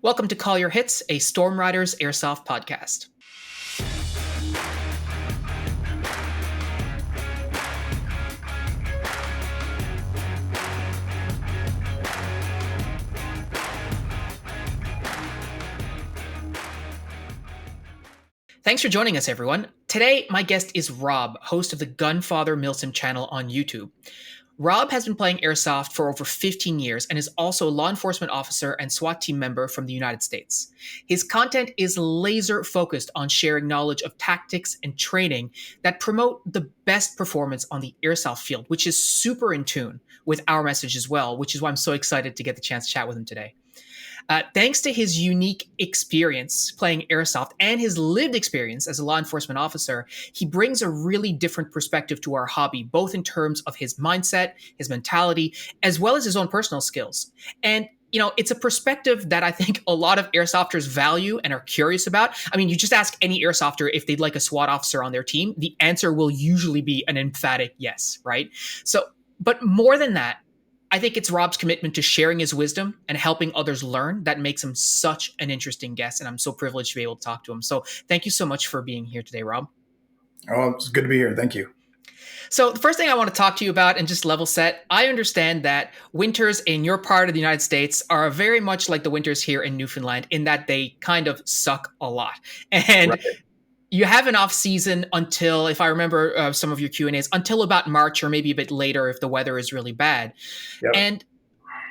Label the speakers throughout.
Speaker 1: Welcome to Call Your Hits, a Storm Riders Airsoft podcast. Thanks for joining us, everyone. Today, my guest is Rob, host of the Gunfather Milsim channel on YouTube. Rob has been playing Airsoft for over 15 years and is also a law enforcement officer and SWAT team member from the United States. His content is laser focused on sharing knowledge of tactics and training that promote the best performance on the Airsoft field, which is super in tune with our message as well, which is why I'm so excited to get the chance to chat with him today. Thanks to his unique experience playing Airsoft and his lived experience as a law enforcement officer, he brings a really different perspective to our hobby, both in terms of his mindset, his mentality, as well as his own personal skills. And it's a perspective that I think a lot of airsofters value and are curious about. I mean, you just ask any airsofter if they'd like a SWAT officer on their team, the answer will usually be an emphatic yes, right? But more than that, I think it's Rob's commitment to sharing his wisdom and helping others learn that makes him such an interesting guest. And I'm so privileged to be able to talk to him. So thank you so much for being here today, Rob.
Speaker 2: Oh, it's good to be here. Thank you.
Speaker 1: So the first thing I want to talk to you about and just level set, I understand that winters in your part of the United States are very much like the winters here in Newfoundland in that they kind of suck a lot. And right. You have an off season until, if I remember some of your Q&As, until about March or maybe a bit later if the weather is really bad. Yep. And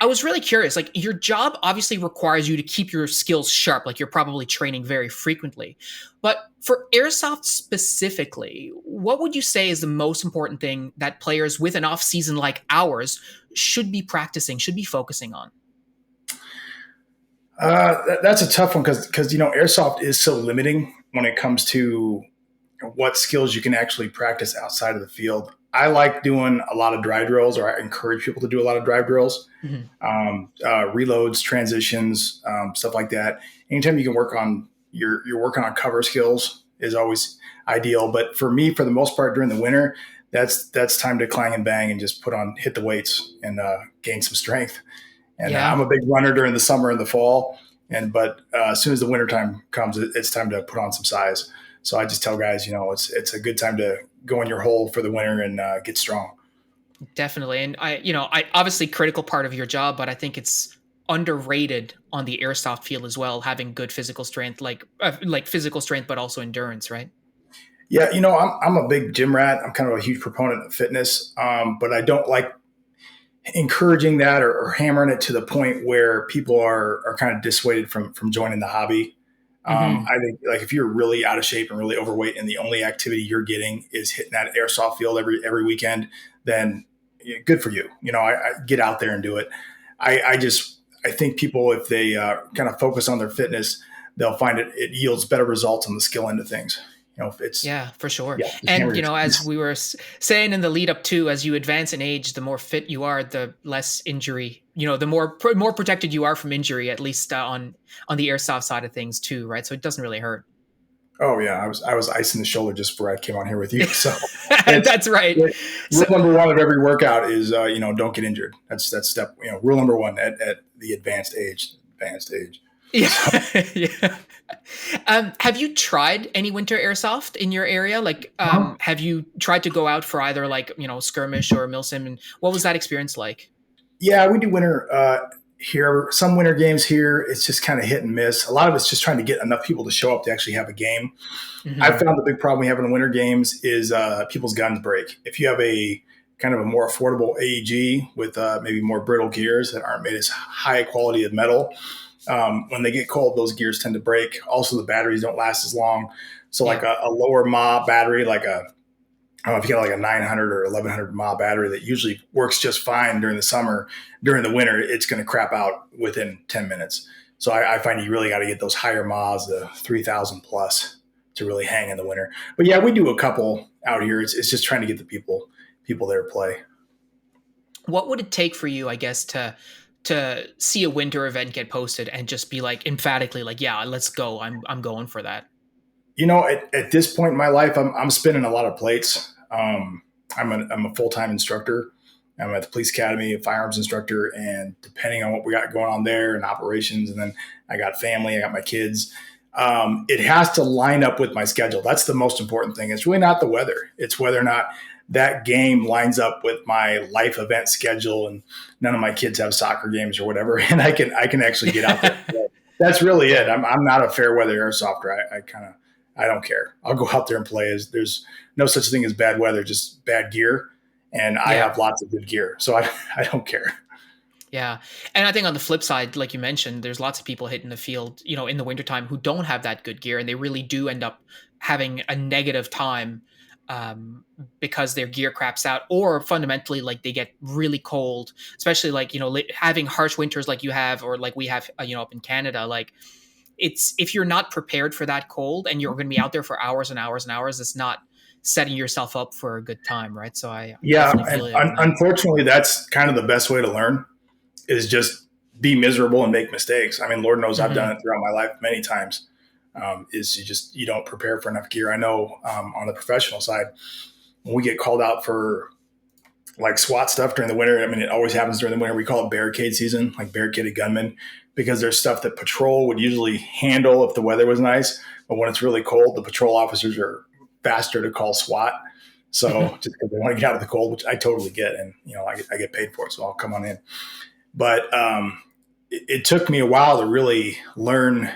Speaker 1: I was really curious, like your job obviously requires you to keep your skills sharp, like you're probably training very frequently. But for Airsoft specifically, what would you say is the most important thing that players with an off season like ours should be practicing, should be focusing on?
Speaker 2: That's a tough one because Airsoft is so limiting when it comes to what skills you can actually practice outside of the field. I like doing a lot of drive drills, or I encourage people to do a lot of drive drills, reloads, transitions, stuff like that. Anytime you can work on you're working on cover skills is always ideal. But for me, for the most part, during the winter, that's time to clang and bang and just hit the weights and gain some strength. And I'm a big runner during the summer and the fall. But as soon as the wintertime comes, it's time to put on some size. So I just tell guys, it's a good time to go in your hole for the winter and get strong.
Speaker 1: Definitely. And I obviously critical part of your job, but I think it's underrated on the Airsoft field as well, having good physical strength, like physical strength, but also endurance, right?
Speaker 2: Yeah. I'm a big gym rat. I'm kind of a huge proponent of fitness, but I don't like encouraging that or hammering it to the point where people are kind of dissuaded from joining the hobby. I think like if you're really out of shape and really overweight and the only activity you're getting is hitting that airsoft field every weekend, then good for you. I get out there and do it. I think people, if they kind of focus on their fitness, they'll find it yields better results on the skill end of things.
Speaker 1: For sure. Yeah, and as we were saying in the lead up to, as you advance in age, the more fit you are, the less injury, the more protected you are from injury, at least on the airsoft side of things too, right? So it doesn't really hurt.
Speaker 2: Oh yeah, I was icing the shoulder just before I came on here with you. So
Speaker 1: that's right.
Speaker 2: Rule number one of every workout is don't get injured. That's step rule number one at the advanced age.
Speaker 1: Yeah. Yeah. Have you tried any winter airsoft in your area? Like, have you tried to go out for either skirmish or milsim? And what was that experience like?
Speaker 2: Yeah, we do winter here. Some winter games here, it's just kind of hit and miss. A lot of it's just trying to get enough people to show up to actually have a game. I found the big problem we have in the winter games is people's guns break. If you have a kind of a more affordable AEG with maybe more brittle gears that aren't made as high a quality of metal, when they get cold, those gears tend to break. Also, the batteries don't last as long. So like a lower mAh battery, like if you got like a 900 or 1100 mAh battery that usually works just fine during the summer, during the winter, it's going to crap out within 10 minutes. So I find you really got to get those higher mAhs, the 3000 plus, to really hang in the winter. But yeah, we do a couple out here. It's just trying to get the people there to play.
Speaker 1: What would it take for you, I guess, to see a winter event get posted and just be like emphatically like, yeah, let's go. I'm going for that.
Speaker 2: At this point in my life, I'm spinning a lot of plates. I'm a full-time instructor I'm at the police academy, a firearms instructor, and depending on what we got going on there and operations, and then I got family, I got my kids. It has to line up with my schedule. That's the most important thing. It's really not the weather. It's whether or not that game lines up with my life event schedule, and none of my kids have soccer games or whatever, and I can actually get out there. That's really it.
Speaker 1: Yeah.
Speaker 2: I'm not a fair weather airsofter. I don't care. I'll go out there and play. There's no such thing as bad weather, just bad gear, and I
Speaker 1: Yeah.
Speaker 2: have lots of good gear, so I don't care.
Speaker 1: Yeah. And I think on the flip side, like you mentioned, there's lots of people hitting the field, in the wintertime who don't have that good gear and they really do end up having a negative time um, because their gear craps out, or fundamentally, like they get really cold, especially like, having harsh winters like you have, or like we have, up in Canada. Like it's, if you're not prepared for that cold and you're going to be out there for hours and hours and hours, it's not setting yourself up for a good time. Right. So I
Speaker 2: Yeah,
Speaker 1: definitely
Speaker 2: and
Speaker 1: feel you on that.
Speaker 2: unfortunately, that's kind of the best way to learn is just be miserable and make mistakes. I mean, Lord knows I've done
Speaker 1: Hmm.
Speaker 2: it throughout my life many times. Is you don't prepare for enough gear. I know on the professional side, when we get called out for like SWAT stuff during the winter. I mean, it always happens during the winter. We call it barricade season, like barricaded gunmen, because there's stuff that patrol would usually handle if the weather was nice. But when it's really cold, the patrol officers are faster to call SWAT. So just because they want to get out of the cold, which I totally get, and I get paid for it, so I'll come on in. But it took me a while to really learn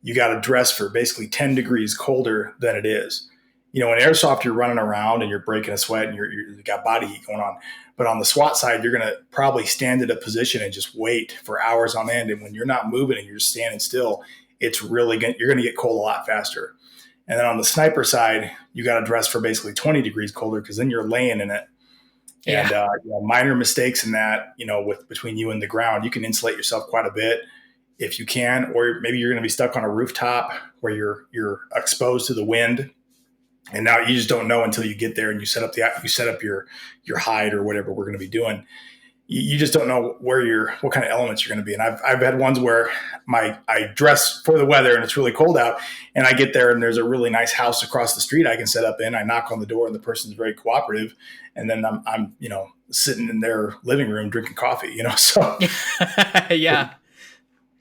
Speaker 2: you got to dress for basically 10 degrees colder than it is. In airsoft, you're running around and you're breaking a sweat and you got body heat going on. But on the SWAT side, you're going to probably stand at a position and just wait for hours on end. And when you're not moving and you're just standing still, you're going to get cold a lot faster. And then on the sniper side, you got to dress for basically 20 degrees colder because then you're laying in it.
Speaker 1: Yeah.
Speaker 2: And minor mistakes in that, with between you and the ground, you can insulate yourself quite a bit if you can, or maybe you're going to be stuck on a rooftop where you're exposed to the wind, and now you just don't know until you get there and you set up your hide or whatever we're going to be doing. You just don't know what kind of elements you're going to be. And I've had ones where I dress for the weather and it's really cold out, and I get there and there's a really nice house across the street I can set up in. I knock on the door and the person's very cooperative, and then I'm sitting in their living room drinking coffee. So
Speaker 1: Yeah.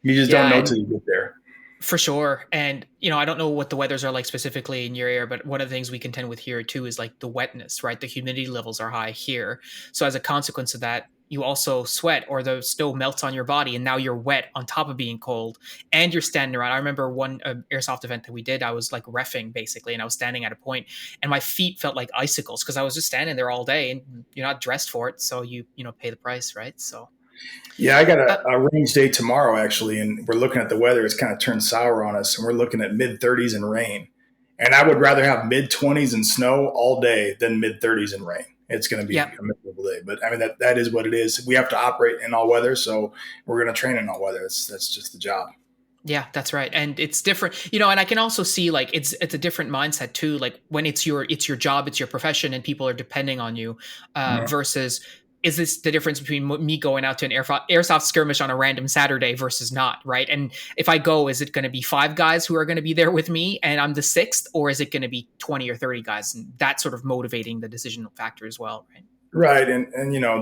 Speaker 2: you just don't
Speaker 1: Yeah.
Speaker 2: know
Speaker 1: And
Speaker 2: till you get there.
Speaker 1: for sure. And, I don't know what the weathers are like specifically in your area, but one of the things we contend with here too is like the wetness, right? The humidity levels are high here. So as a consequence of that, you also sweat, or the snow melts on your body and now you're wet on top of being cold and you're standing around. I remember one airsoft event that we did, I was like reffing basically, and I was standing at a point and my feet felt like icicles because I was just standing there all day and you're not dressed for it. So you pay the price, right? So,
Speaker 2: Yeah, I got
Speaker 1: uh,
Speaker 2: a range day tomorrow actually, and we're looking at the weather. It's kind of turned sour on us, and we're looking at mid 30s and rain. And I would rather have mid 20s and snow all day than mid 30s and rain. It's going to be
Speaker 1: yeah.
Speaker 2: a miserable day, but I mean that is what it is. We have to operate in all weather, so we're going to train in all weather. That's just the job.
Speaker 1: Yeah, that's right. And it's different, and I can also see like it's a different mindset too. Like when it's your job, it's your profession, and people are depending on you,
Speaker 2: Mhm.
Speaker 1: versus is this the difference between me going out to an airsoft skirmish on a random Saturday versus not, right? And if I go, is it going to be five guys who are going to be there with me and I'm the sixth, or is it going to be 20 or 30 guys? And that's sort of motivating the decision factor as well, right?
Speaker 2: Right, and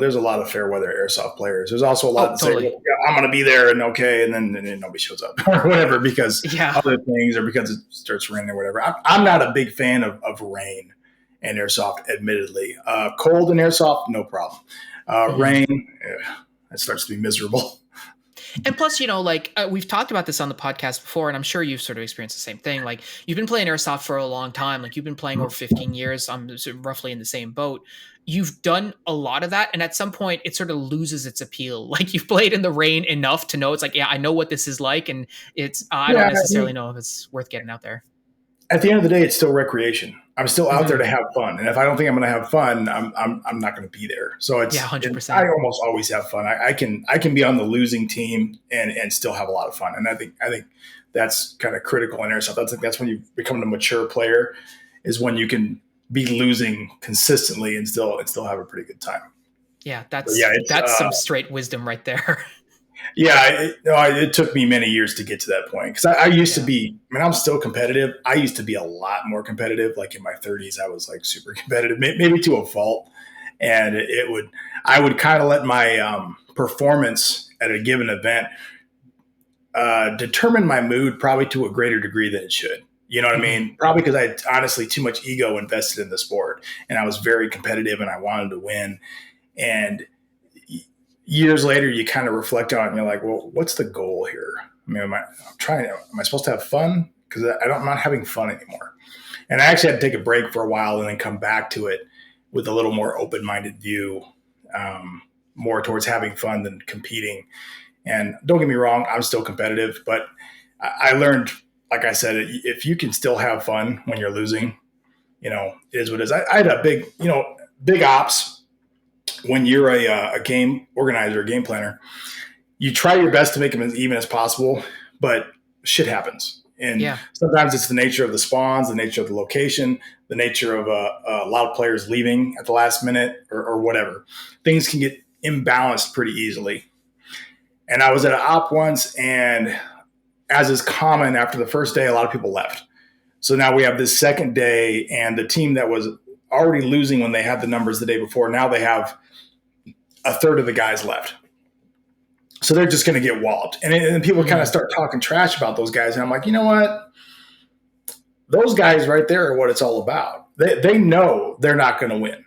Speaker 2: there's a lot of fair weather airsoft players. There's also a lot
Speaker 1: Oh,
Speaker 2: that say, well,
Speaker 1: totally.
Speaker 2: yeah, "I'm going to be there," and okay, and then nobody shows up or whatever because
Speaker 1: Yeah.
Speaker 2: other things or because it starts raining or whatever. I'm not a big fan of rain and airsoft. Admittedly, cold and airsoft, no problem.
Speaker 1: Mhm.
Speaker 2: Rain, it starts to be miserable.
Speaker 1: And plus, like we've talked about this on the podcast before, and I'm sure you've sort of experienced the same thing. Like you've been playing airsoft for a long time. Like you've been playing over 15 years. I'm sort of roughly in the same boat. You've done a lot of that, and at some point, it sort of loses its appeal. Like you've played in the rain enough to know it's like, yeah, I know what this is like, and it's I don't
Speaker 2: Yeah,
Speaker 1: necessarily know if it's worth getting out there.
Speaker 2: at the end of the day, it's still recreation. I'm still out there
Speaker 1: Hmm.
Speaker 2: to have fun, and if I don't think I'm going to have fun, I'm not going to be there. So
Speaker 1: Yeah, one hundred
Speaker 2: I
Speaker 1: percent.
Speaker 2: almost always have fun. I can be on the losing team and still have a lot of fun, and I think that's kind of critical in airsoft. That's when you become a mature player, is when you can be losing consistently and still have a pretty good time.
Speaker 1: Yeah,
Speaker 2: But yeah,
Speaker 1: that's some straight wisdom right there.
Speaker 2: yeah, it took me many years to get to that point because I used to
Speaker 1: Yeah.
Speaker 2: be. I mean, I'm still competitive. I used to be a lot more competitive. Like in my 30s, I was like super competitive, maybe to a fault. and I would kind of let my performance at a given event determine my mood probably to a greater degree than it should. You know what I
Speaker 1: Mm-hmm.
Speaker 2: mean? Probably because I had honestly too much ego invested in the sport, and I was very competitive and I wanted to win. And years later, you kind of reflect on it and you're like, well, what's the goal here? I mean, am I supposed to have fun? Because I'm not having fun anymore. And I actually had to take a break for a while and then come back to it with a little more open-minded view, more towards having fun than competing. And don't get me wrong, I'm still competitive, but I learned, like I said, if you can still have fun when you're losing, it is what it is. I had a big ops. When you're a game organizer, a game planner, you try your best to make them as even as possible, but shit happens. And
Speaker 1: Yeah.
Speaker 2: sometimes it's the nature of the spawns, the nature of the location, the nature of a lot of players leaving at the last minute or whatever. Things can get imbalanced pretty easily. And I was at an op once, and as is common after the first day, a lot of people left. So now we have this second day, and the team that was already losing when they had the numbers the day before, now they have a third of the guys left. So they're just going to get walloped. And people kind of start talking trash about those guys. And I'm like, you know what? Those guys right there are what it's all about. They know they're not going to win.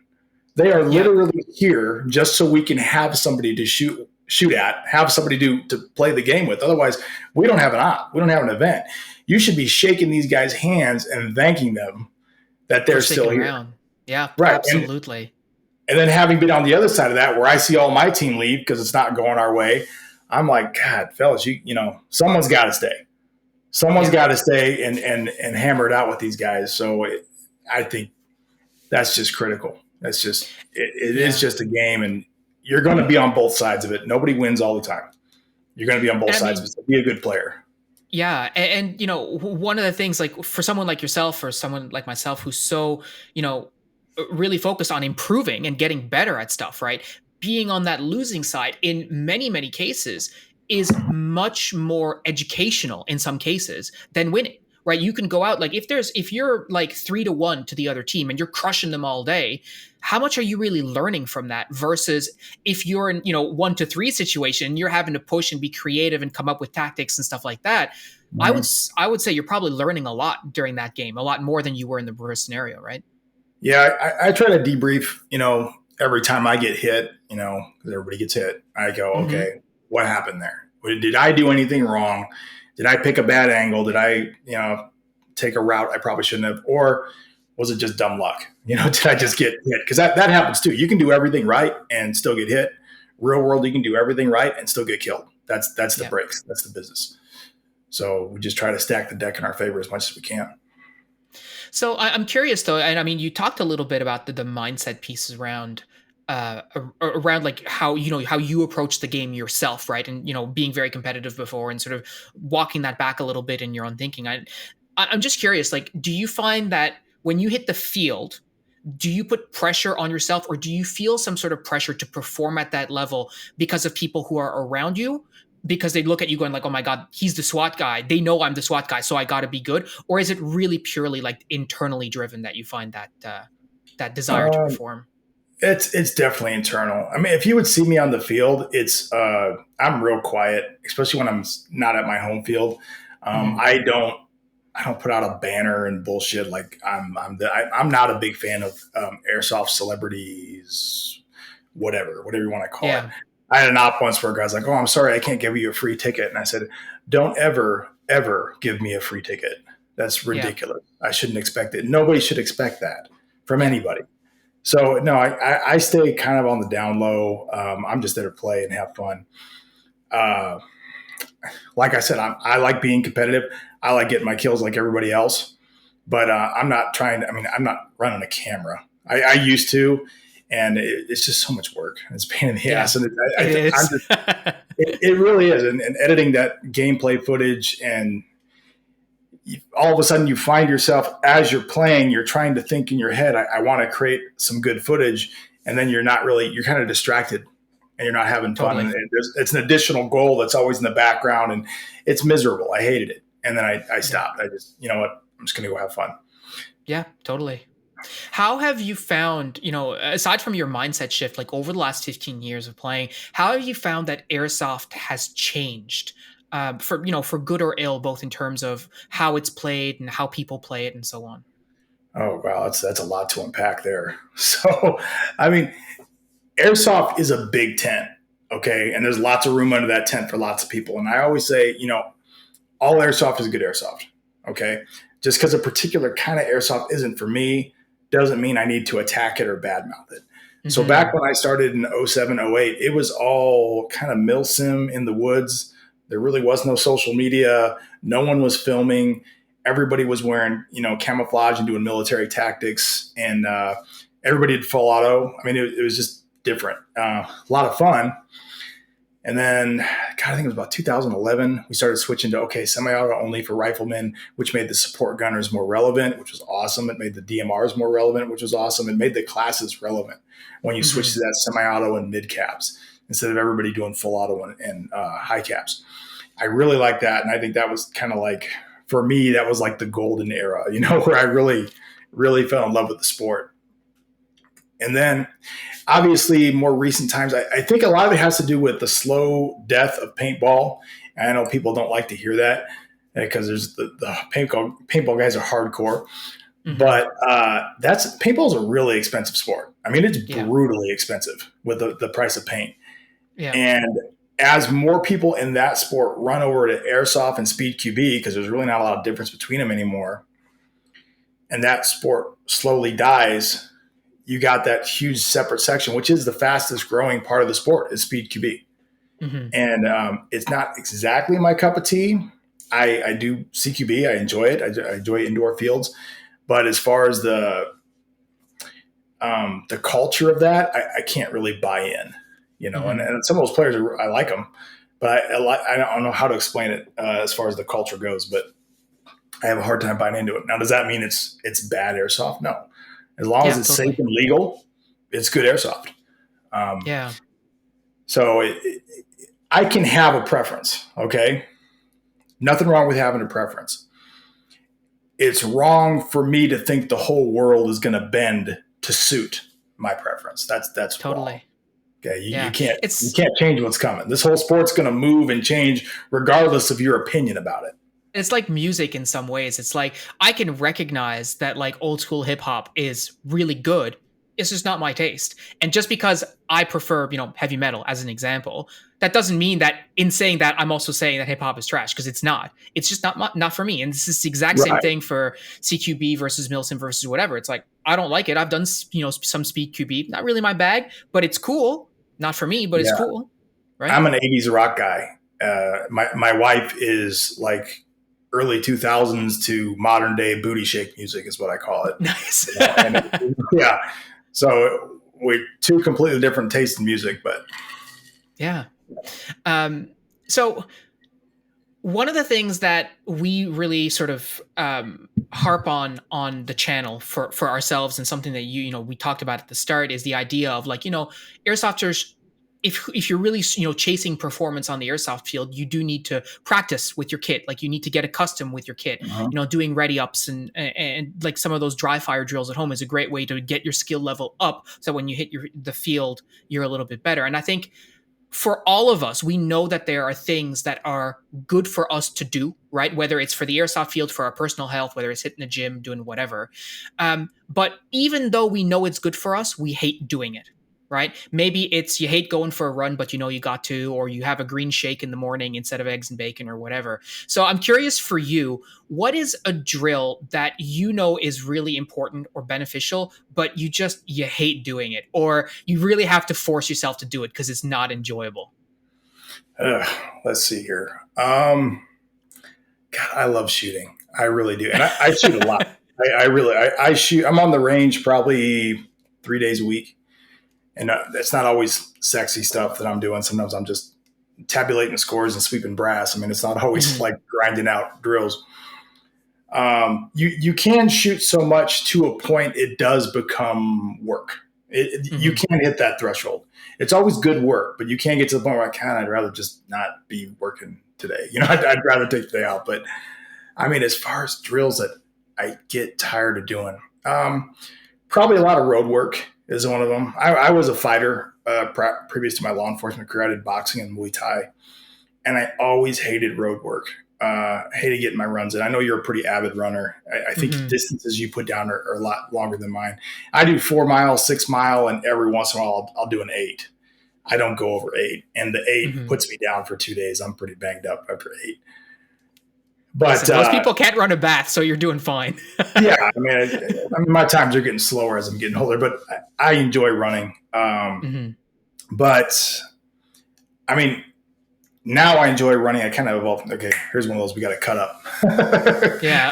Speaker 2: They are literally here just so we can have somebody to shoot at, have somebody to play the game with. Otherwise, we don't have an op. We don't have an event. You should be shaking these guys' hands and thanking them that they're still here.
Speaker 1: Around. Yeah,
Speaker 2: right.
Speaker 1: Absolutely.
Speaker 2: And then having been on the other side of that, where I see all my team leave because it's not going our way, I'm like, God, fellas, you know, someone's got to stay. Someone's got to stay and hammer it out with these guys. So I think that's just critical. That's just it is just a game, and you're going to be on both sides of it. Nobody wins all the time. You're going to be on both sides of it. So be a good player.
Speaker 1: Yeah, and you know, one of the things, like for someone like yourself or someone like myself who's so, really focused on improving and getting better at stuff, right? Being on that losing side in many cases is much more educational in some cases than winning, right? You can go out, like if you're like 3-1 to the other team and you're crushing them all day, how much are you really learning from that versus if you're in 1-3 situation, you're having to push and be creative and come up with tactics and stuff like that. Mm-hmm. I would say you're probably learning a lot during that game, a lot more than you were in the reverse scenario, right?
Speaker 2: Yeah, I try to debrief, every time I get hit, because everybody gets hit. I go, okay, what happened there? Did I do anything wrong? Did I pick a bad angle? Did I, take a route I probably shouldn't have? Or was it just dumb luck? Did I just get hit? Because that happens too. You can do everything right and still get hit. Real world, you can do everything right and still get killed. That's the breaks. That's the business. So we just try to stack the deck in our favor as much as we can.
Speaker 1: So I'm curious though, and I mean, you talked a little bit about the mindset pieces around like how you approach the game yourself, right? And being very competitive before and sort of walking that back a little bit in your own thinking. I'm just curious, like, do you find that when you hit the field, do you put pressure on yourself, or do you feel some sort of pressure to perform at that level because of people who are around you? Because they look at you going like, oh my God, he's the SWAT guy. They know I'm the SWAT guy, so I got to be good. Or is it really purely like internally driven that you find that desire to perform?
Speaker 2: It's definitely internal. I mean, if you would see me on the field, it's I'm real quiet, especially when I'm not at my home field. I don't put out a banner and bullshit. Like I'm not a big fan of airsoft celebrities, whatever you want to call it. I had an op once where a guy's like, "Oh, I'm sorry, I can't give you a free ticket," and I said, "Don't ever give me a free ticket. That's ridiculous. I shouldn't expect it. Nobody should expect that from anybody." So no, I stay kind of on the down low. I'm just there to play and have fun. Like I said, I like being competitive. I like getting my kills like everybody else, but I'm not trying to. I mean, I'm not running a camera. I used to, and it's just so much work. It's a pain in the ass, and it really is. And editing that gameplay footage, and all of a sudden you find yourself as you're playing, you're trying to think in your head, I want to create some good footage, and then you're kind of distracted and you're not having fun. Totally. And it's an additional goal that's always in the background, and it's miserable. I hated it. And then I stopped. I just, you know what, I'm just going to go have fun.
Speaker 1: Yeah, totally. How have you found, aside from your mindset shift, like over the last 15 years of playing, how have you found that airsoft has changed for good or ill, both in terms of how it's played and how people play it and so on?
Speaker 2: Oh wow, that's a lot to unpack there. So, I mean, airsoft is a big tent, okay, and there's lots of room under that tent for lots of people. And I always say, all airsoft is good airsoft, okay. Just because a particular kind of airsoft isn't for me doesn't mean I need to attack it or badmouth it. So back
Speaker 1: Hmm.
Speaker 2: when I started in '07, '08, it was all kind of milsim in the woods. There really was no social media. No one was filming. Everybody was wearing, camouflage and doing military tactics, and everybody did full auto. I mean, it was just different. A lot of fun. And then, God, I think it was about 2011, we started switching to, okay, semi-auto only for riflemen, which made the support gunners more relevant, which was awesome. It made the DMRs more relevant, which was awesome. It made the classes relevant when you switch to
Speaker 1: Hmm.
Speaker 2: that semi-auto and mid caps instead of everybody doing full auto and high caps. I really like that. And I think that was kind of like, for me, that was like the golden era, where I really, really fell in love with the sport. And then obviously more recent times, I think a lot of it has to do with the slow death of paintball. And I know people don't like to hear that because there's the paintball guys are hardcore,
Speaker 1: Hmm.
Speaker 2: but that's paintball is a really expensive sport. I mean, it's
Speaker 1: Yeah.
Speaker 2: brutally expensive with the price of paint.
Speaker 1: Yeah.
Speaker 2: And as more people in that sport run over to airsoft and speed QB, because there's really not a lot of difference between them anymore, and that sport slowly dies, you got that huge separate section, which is the fastest growing part of the sport, is speed QB.
Speaker 1: Hmm.
Speaker 2: And it's not exactly my cup of tea. I do CQB. I enjoy it. I enjoy indoor fields. But as far as the culture of that, I can't really buy in.
Speaker 1: Hmm.
Speaker 2: And some of those players, I like them, but I don't know how to explain it as far as the culture goes. But I have a hard time buying into it. Now, does that mean it's bad airsoft? No. As long as
Speaker 1: Yeah,
Speaker 2: it's safe
Speaker 1: totally.
Speaker 2: and legal, it's good airsoft. Um,
Speaker 1: Yeah.
Speaker 2: so I can have a preference. Okay, nothing wrong with having a preference. It's wrong for me to think the whole world is going to bend to suit my preference. That's wrong.
Speaker 1: Totally.
Speaker 2: Okay, you
Speaker 1: Yeah.
Speaker 2: you
Speaker 1: It's
Speaker 2: can't change what's coming. This whole sport's going to move and change regardless of your opinion about it.
Speaker 1: it's like music in some ways. It's like I can recognize that like old school hip hop is really good. It's just not my taste. And just because I prefer, heavy metal as an example, that doesn't mean that in saying that I'm also saying that hip hop is trash because it's not. It's just not for me. And this is the exact same
Speaker 2: Right.
Speaker 1: thing for CQB versus Milsim versus whatever. It's like I don't like it. I've done some speed QB, not really my bag, but it's cool. Not for me, but it's
Speaker 2: Yeah.
Speaker 1: cool, right?
Speaker 2: I'm an '80s rock guy. My wife is like early 2000s to modern day booty shake music is what I call it.
Speaker 1: Nice.
Speaker 2: And yeah, so we two completely different tastes in music, but
Speaker 1: Yeah. Um, so one of the things that we really sort of harp on the channel for ourselves, and something that we talked about at the start, is the idea of like airsofters. If you're really chasing performance on the airsoft field, you do need to practice with your kit. Like you need to get accustomed with your kit.
Speaker 2: uh-huh.
Speaker 1: Doing ready ups and like some of those dry fire drills at home is a great way to get your skill level up. So when you hit the field, you're a little bit better. And I think for all of us, we know that there are things that are good for us to do, right? Whether it's for the airsoft field, for our personal health, whether it's hitting the gym, doing whatever. But even though we know it's good for us, we hate doing it, right? Maybe it's you hate going for a run, but you got to, or you have a green shake in the morning instead of eggs and bacon or whatever. So I'm curious for you, what is a drill that is really important or beneficial, but you hate doing it, or you really have to force yourself to do it because it's not enjoyable?
Speaker 2: Ugh, let's see here. God, I love shooting. I really do, and I shoot a lot. I really I shoot. I'm on the range probably 3 days a week, and it's not always sexy stuff that I'm doing. Sometimes I'm just tabulating scores and sweeping brass. I mean, it's not always
Speaker 1: Hmm.
Speaker 2: like grinding out drills. You can shoot so much to a point it does become work. You
Speaker 1: Hmm.
Speaker 2: can't hit that threshold. It's always good work, but you can't get to the point where I'd rather just not be working today. I'd rather take the day out. But I mean, as far as drills that I get tired of doing, Probably a lot of road work is one of them. I was a fighter previous to my law enforcement career. I did boxing and Muay Thai, and I always hated road work. I hated getting my runs in. I know you're a pretty avid runner. I think the distances you put down are a lot longer than mine. I do 4 miles, 6 mile, and every once in a while I'll do an 8. I don't go over 8, and the 8 puts me down for 2 days. I'm pretty banged up after 8. But
Speaker 1: listen, most people can't run a bath, so you're doing fine.
Speaker 2: yeah, I mean, my times are getting slower as I'm getting older, but I enjoy running. But I mean, now I enjoy running. I kind of evolved. Okay, here's one of those we got to cut up.
Speaker 1: Yeah.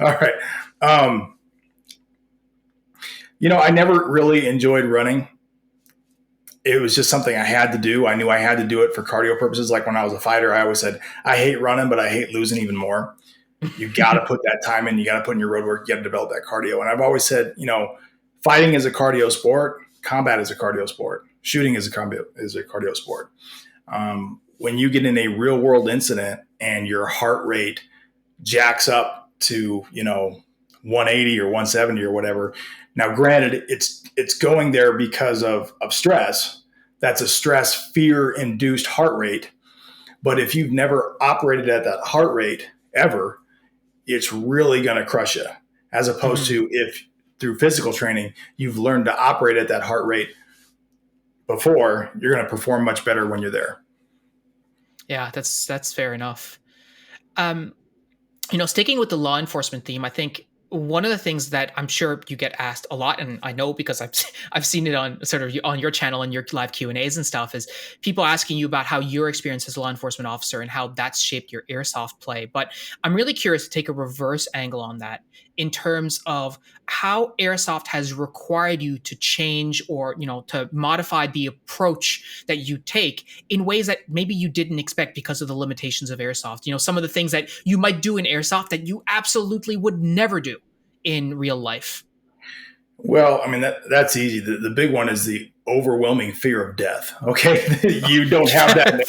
Speaker 2: All right. I never really enjoyed running. It was just something I had to do. I knew I had to do it for cardio purposes. Like when I was a fighter, I always said, I hate running, but I hate losing even more. You got to put that time in. You got to put in your road work. You got to develop that cardio. And I've always said, fighting is a cardio sport. Combat is a cardio sport. Shooting is a cardio sport. When you get in a real world incident and your heart rate jacks up to, 180 or 170 or whatever. Now, granted, it's going there because of stress. That's a stress, fear-induced heart rate. But if you've never operated at that heart rate ever, it's really going to crush you. As opposed to if through physical training, you've learned to operate at that heart rate before, you're going to perform much better when you're there.
Speaker 1: Yeah, that's fair enough. Sticking with the law enforcement theme, I think one of the things that I'm sure you get asked a lot, and I know because I've seen it on sort of on your channel and your live Q&As and stuff, is people asking you about how your experience as a law enforcement officer and how that's shaped your airsoft play. But I'm really curious to take a reverse angle on that in terms of how airsoft has required you to change or, to modify the approach that you take in ways that maybe you didn't expect because of the limitations of airsoft. Some of the things that you might do in airsoft that you absolutely would never do in real life.
Speaker 2: Well, I mean, that's easy. The big one is the overwhelming fear of death. Okay. You don't have that.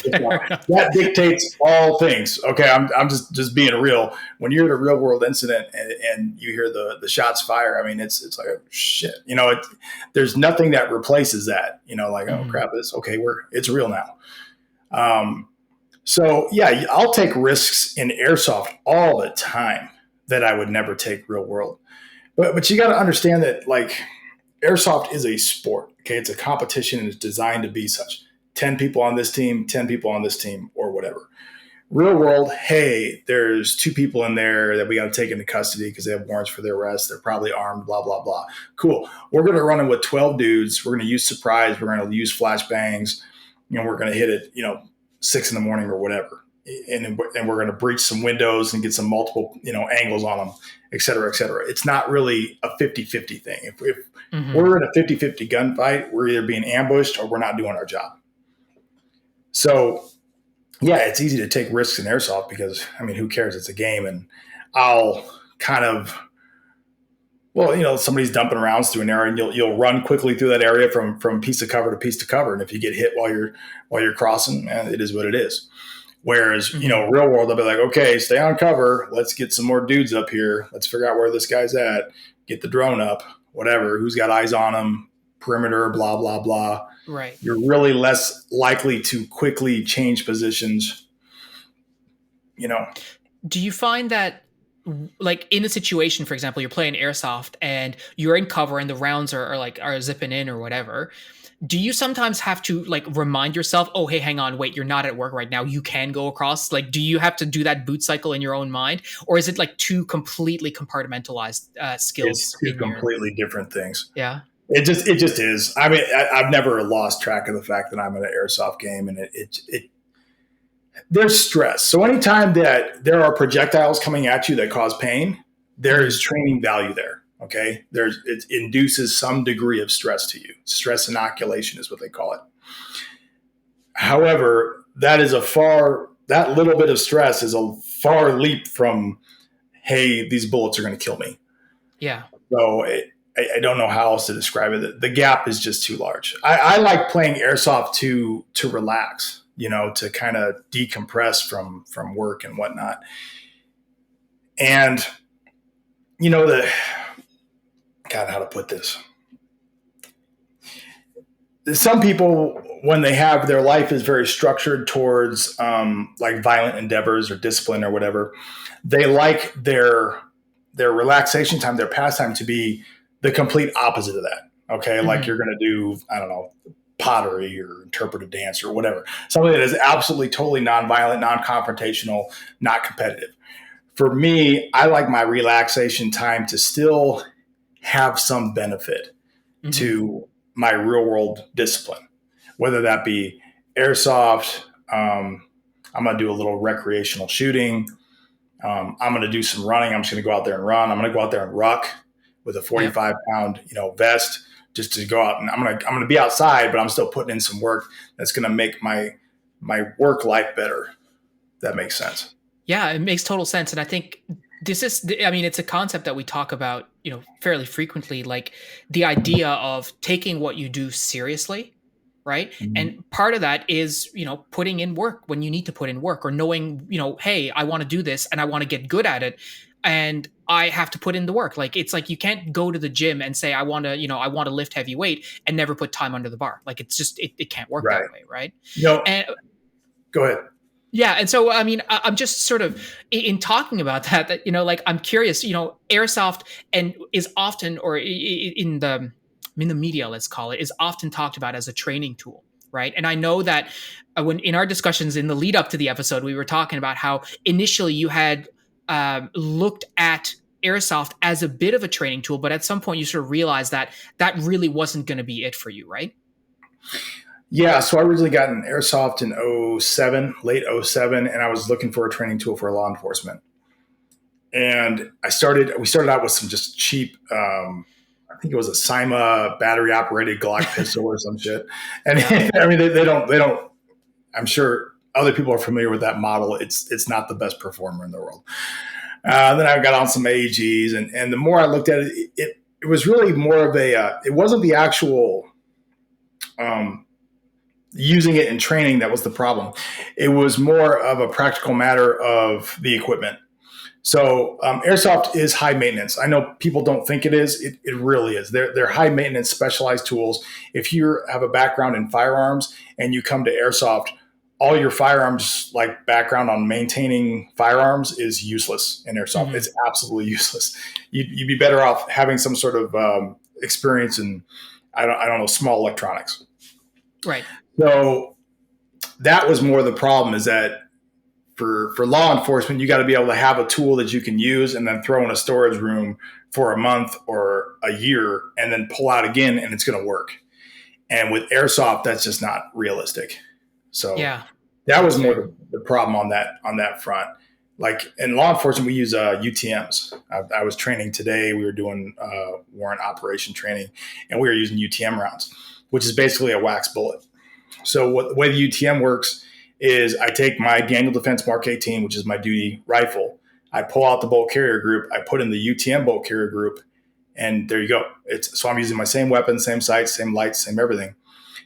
Speaker 2: That dictates all things. Okay. I'm just being real. When you're in a real world incident and you hear the shots fire, I mean, it's like, oh, shit, there's nothing that replaces that, oh crap, it's real now. So yeah, I'll take risks in airsoft all the time that I would never take real world. But you got to understand that airsoft is a sport. Okay, it's a competition and it's designed to be such. 10 people on this team, 10 people on this team, or whatever. Real world, hey, there's 2 people in there that we got to take into custody because they have warrants for their arrest. They're probably armed, blah, blah, blah. Cool. We're going to run it with 12 dudes. We're going to use surprise. We're going to use flashbangs. We're going to hit it, 6 in the morning or whatever. And we're going to breach some windows and get some multiple, angles on them, et cetera, et cetera. It's not really a 50-50 thing. If we're in a 50-50 gunfight, we're either being ambushed or we're not doing our job. So, yeah, it's easy to take risks in airsoft because, I mean, who cares? It's a game. And I'll kind of, somebody's dumping rounds through an area and you'll run quickly through that area from piece of cover to piece of cover. And if you get hit while you're crossing, it is what it is. Whereas, real world, they'll be like, okay, stay on cover. Let's get some more dudes up here. Let's figure out where this guy's at. Get the drone up, whatever. Who's got eyes on him, perimeter, blah, blah, blah.
Speaker 1: Right.
Speaker 2: You're really less likely to quickly change positions,
Speaker 1: Do you find that, like in a situation, for example, you're playing airsoft and you're in cover and the rounds are zipping in or whatever, do you sometimes have to remind yourself, oh, hey, hang on, wait, you're not at work right now, you can go across? Do you have to do that boot cycle in your own mind, or is it two completely compartmentalized skills?
Speaker 2: It's 2 completely different things.
Speaker 1: Yeah.
Speaker 2: It just is. I mean, I've never lost track of the fact that I'm in an airsoft game, and there's stress. So anytime that there are projectiles coming at you that cause pain, there is training value there. Okay. It induces some degree of stress to you. Stress inoculation is what they call it. However, that little bit of stress is a far leap from, hey, these bullets are going to kill me.
Speaker 1: Yeah.
Speaker 2: So I don't know how else to describe it. The gap is just too large. I like playing airsoft to relax, to kind of decompress from work and whatnot. And, God, how to put this. Some people, when they have their life is very structured towards like violent endeavors or discipline or whatever, they like their relaxation time, their pastime to be the complete opposite of that. Okay, like you're going to do, I don't know, pottery or interpretive dance or whatever, something that is absolutely totally non-violent, non-confrontational, not competitive. For me, I like my relaxation time to still have some benefit to my real world discipline, whether that be airsoft. I'm going to do a little recreational shooting. I'm going to do some running. I'm just going to go out there and run. I'm going to go out there and ruck with a 45-pound, vest just to go out, and I'm going to be outside, but I'm still putting in some work that's going to make my work life better. That makes sense.
Speaker 1: Yeah, it makes total sense. And I think it's a concept that we talk about, fairly frequently, like the idea of taking what you do seriously, right?
Speaker 2: Mm-hmm.
Speaker 1: And part of that is, putting in work when you need to put in work, or knowing, hey, I want to do this and I want to get good at it. And I have to put in the work. Like, it's like, you can't go to the gym and say, I want to lift heavy weight and never put time under the bar. Like, it's just, it can't work that way. Right. And
Speaker 2: go ahead.
Speaker 1: yeah. And so, I'm just sort of in talking about that, like, I'm curious, airsoft and is often, or in the media, let's call it, is often talked about as a training tool. Right. And I know that when in our discussions in the lead up to the episode, we were talking about how initially you had looked at airsoft as a bit of a training tool, but at some point you sort of realized that that really wasn't going to be it for you. Right.
Speaker 2: Yeah, so I originally got an airsoft in late 07, and I was looking for a training tool for law enforcement. And we started out with some just cheap, I think it was a Cyma battery operated Glock pistol or some shit. And I mean, they don't, I'm sure other people are familiar with that model. It's not the best performer in the world. Then I got on some AEGs, and the more I looked at it, it was really more of it wasn't the actual, using it in training that was the problem. It was more of a practical matter of the equipment. So airsoft is high maintenance. I know people don't think it is. It really is. They're high maintenance, specialized tools. If you have a background in firearms and you come to airsoft, all your firearms like background on maintaining firearms is useless in airsoft. It's absolutely useless. You'd be better off having some sort of experience in, I don't know, small electronics.
Speaker 1: Right.
Speaker 2: So that was more the problem, is that for law enforcement, you got to be able to have a tool that you can use and then throw in a storage room for a month or a year and then pull out again and it's going to work. And with airsoft, that's just not realistic. So that was more the problem on that front. Like in law enforcement, we use UTMs. I was training today. We were doing warrant operation training, and we were using UTM rounds, which is basically a wax bullet. So the way the UTM works is I take my Daniel Defense Mark 18, which is my duty rifle. I pull out the bolt carrier group. I put in the UTM bolt carrier group, and there you go. So I'm using my same weapon, same sights, same lights, same everything.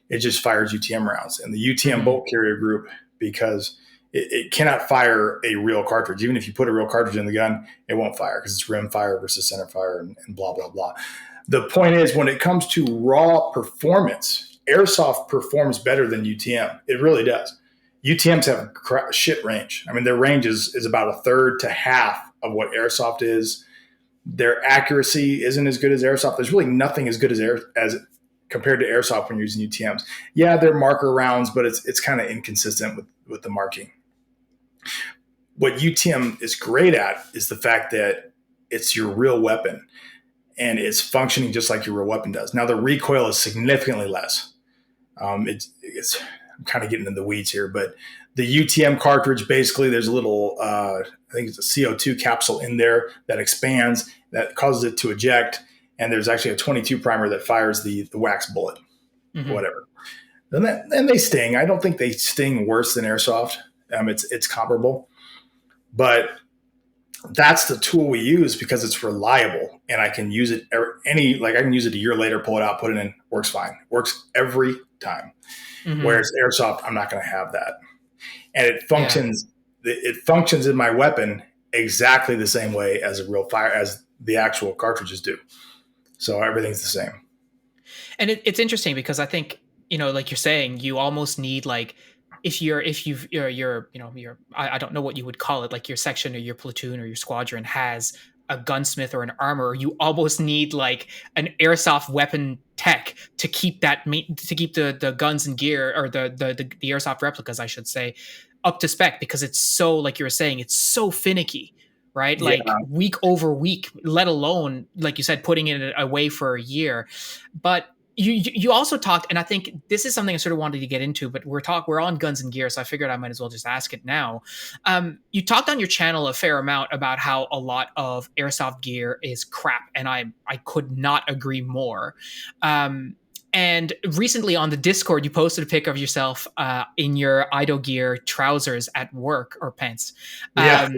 Speaker 2: It just fires UTM rounds. And the UTM bolt carrier group, because it cannot fire a real cartridge. Even if you put a real cartridge in the gun, it won't fire because it's rim fire versus center fire and blah, blah, blah. The point is, when it comes to raw performance, airsoft performs better than UTM. It really does. UTMs have shit range. I mean, their range is about a third to half of what airsoft is. Their accuracy isn't as good as airsoft. There's really nothing as good as compared to airsoft when you're using UTMs. Yeah, they're marker rounds, but it's kind of inconsistent with the marking. What UTM is great at is the fact that it's your real weapon and it's functioning just like your real weapon does. Now, the recoil is significantly less. I'm kind of getting in the weeds here, but the UTM cartridge, basically there's a little, I think it's a CO2 capsule in there that expands, that causes it to eject. And there's actually a 22 primer that fires the wax bullet, whatever. Then they sting. I don't think they sting worse than airsoft. It's comparable, but that's the tool we use because it's reliable and I can use it I can use it a year later, pull it out, put it in, works fine. Works every time. Whereas airsoft, I'm not going to have that. And it functions in my weapon exactly the same way as a real fire, as the actual cartridges do. So everything's the same.
Speaker 1: And it's interesting because I think, like you're saying, you almost need like, I don't know what you would call it, like your section or your platoon or your squadron has a gunsmith or an armorer, you almost need like an airsoft weapon tech to keep the guns and gear, or the airsoft replicas, I should say, up to spec, because it's so, like you were saying, it's so finicky, right?
Speaker 2: Yeah.
Speaker 1: Like week over week, let alone, like you said, putting it away for a year. But you also talked, and I think this is something I sort of wanted to get into, but we're on guns and gear, so I figured I might as well just ask it now. You talked on your channel a fair amount about how a lot of airsoft gear is crap, and I could not agree more. And recently on the Discord, you posted a pic of yourself in your idle gear trousers at work, or pants.
Speaker 2: Yeah.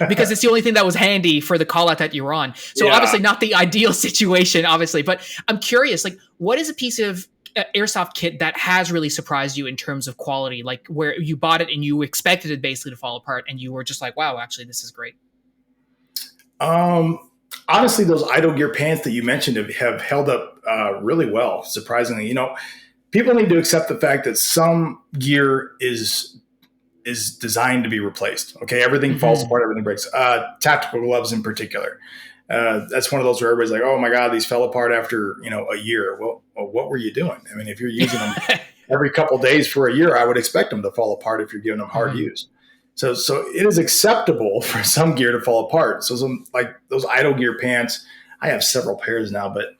Speaker 1: Because it's the only thing that was handy for the call out that you were on. So
Speaker 2: Yeah.
Speaker 1: obviously not the ideal situation, obviously, but I'm curious, like, what is a piece of airsoft kit that has really surprised you in terms of quality, like where you bought it and you expected it basically to fall apart and you were just like, wow, actually this is great?
Speaker 2: Honestly, those idle gear pants that you mentioned have held up really well, surprisingly. People need to accept the fact that some gear is designed to be replaced. Okay, everything falls apart, everything breaks. Tactical gloves in particular. That's one of those where everybody's like, "Oh my God, these fell apart after a year." Well, what were you doing? I mean, if you're using them every couple of days for a year, I would expect them to fall apart if you're giving them hard use. So it is acceptable for some gear to fall apart. So some, like those idle gear pants, I have several pairs now, but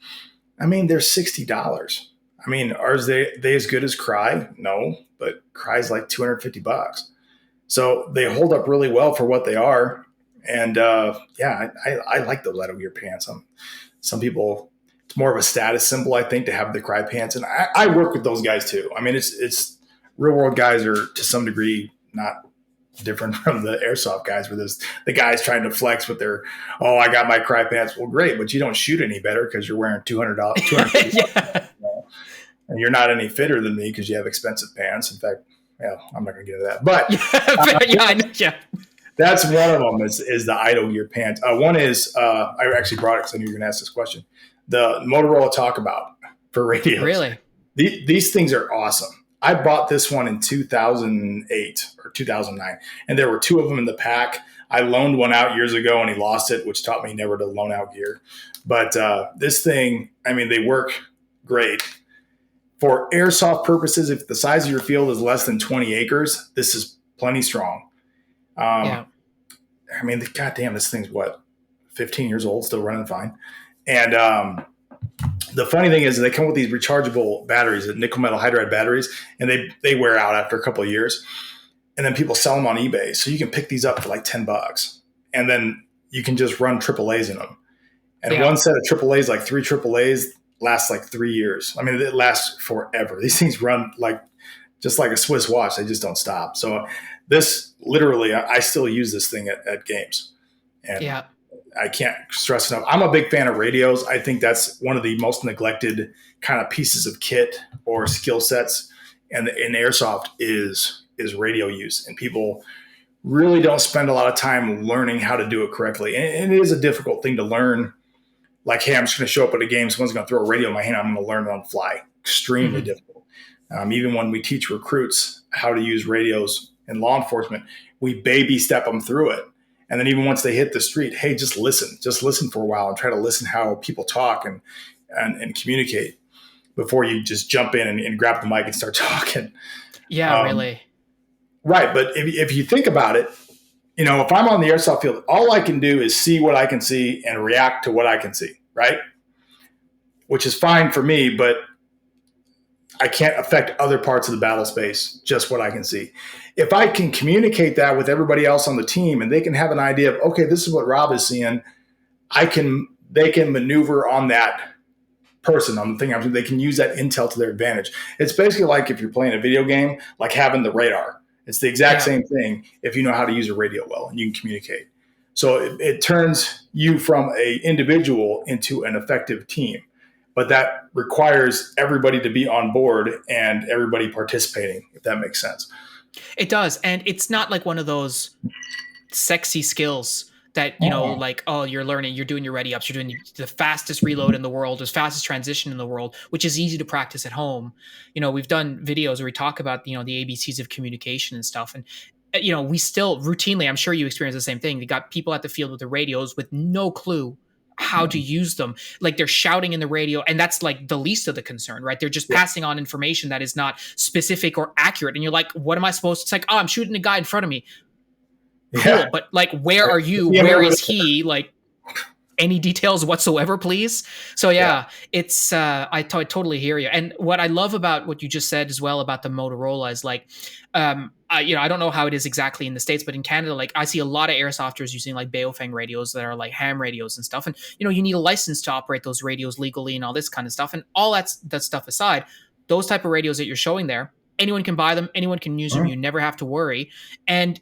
Speaker 2: I mean they're $60. I mean, are they as good as Cry? No, but Cry's like $250. So they hold up really well for what they are. And I like those idle gear pants. Some people, it's more of a status symbol, I think, to have the Cry pants. And I work with those guys too. I mean, it's real world guys are to some degree not different from the airsoft guys, where there's the guys trying to flex with their, oh, I got my Cry pants. Well, great, but you don't shoot any better because you're wearing $200,
Speaker 1: Yeah.
Speaker 2: and you're not any fitter than me because you have expensive pants. In fact, I'm not going to get into that. But that's one of them is the idle gear pants. One is I actually brought it because I knew you were going to ask this question. The Motorola Talkabout for radios.
Speaker 1: Really?
Speaker 2: These things are awesome. I bought this one in 2008 or 2009, and there were two of them in the pack. I loaned one out years ago, and he lost it, which taught me never to loan out gear. But this thing, I mean, they work great. For airsoft purposes, if the size of your field is less than 20 acres, this is plenty strong. I mean, goddamn, this thing's 15 years old, still running fine. And the funny thing is they come with these rechargeable batteries, nickel metal hydride batteries, and they wear out after a couple of years. And then people sell them on eBay. So you can pick these up for like $10. And then you can just run AAAs in them. And one set of AAAs, like 3 AAAs, lasts like 3 years. I mean, it lasts forever. These things run just like a Swiss watch. They just don't stop. So this literally, I still use this thing at games. And I can't stress enough. I'm a big fan of radios. I think that's one of the most neglected kind of pieces of kit or skill sets. And in airsoft is radio use. And people really don't spend a lot of time learning how to do it correctly. And it is a difficult thing to learn. Like, hey, I'm just going to show up at a game. Someone's going to throw a radio in my hand. I'm going to learn it on the fly. Extremely difficult. Even when we teach recruits how to use radios in law enforcement, we baby step them through it. And then even once they hit the street, hey, just listen for a while and try to listen how people talk and communicate before you just jump in and grab the mic and start talking.
Speaker 1: Yeah, really.
Speaker 2: Right. But if you think about it, if I'm on the airsoft field, all I can do is see what I can see and react to what I can see, right? Which is fine for me, but I can't affect other parts of the battle space, just what I can see. If I can communicate that with everybody else on the team and they can have an idea of, okay, this is what Rob is seeing, they can maneuver on that person, on the thing. They can use that intel to their advantage. It's basically like if you're playing a video game, like having the radar. It's the exact same thing if you know how to use a radio well and you can communicate. So it turns you from an individual into an effective team. But that requires everybody to be on board and everybody participating, if that makes sense.
Speaker 1: It does. And it's not like one of those sexy skills that, like, oh, you're learning, you're doing your ready ups, you're doing the fastest reload in the world, the fastest transition in the world, which is easy to practice at home. We've done videos where we talk about, the ABCs of communication and stuff. And, we still routinely, I'm sure you experience the same thing. We got people at the field with the radios with no clue how to use them. Like, they're shouting in the radio, and that's like the least of the concern, right? They're just passing on information that is not specific or accurate. And you're like, what am I supposed to? It's like, oh, I'm shooting a guy in front of me. Cool, but like, where are you? Where is he? Like, any details whatsoever, please. So it's I totally hear you. And what I love about what you just said as well about the Motorola is like, I don't know how it is exactly in the States, but in Canada, like, I see a lot of airsofters using like Baofeng radios that are like ham radios and stuff. And you need a license to operate those radios legally and all this kind of stuff. And all that stuff aside, those type of radios that you're showing there, anyone can buy them, anyone can use them. You never have to worry. And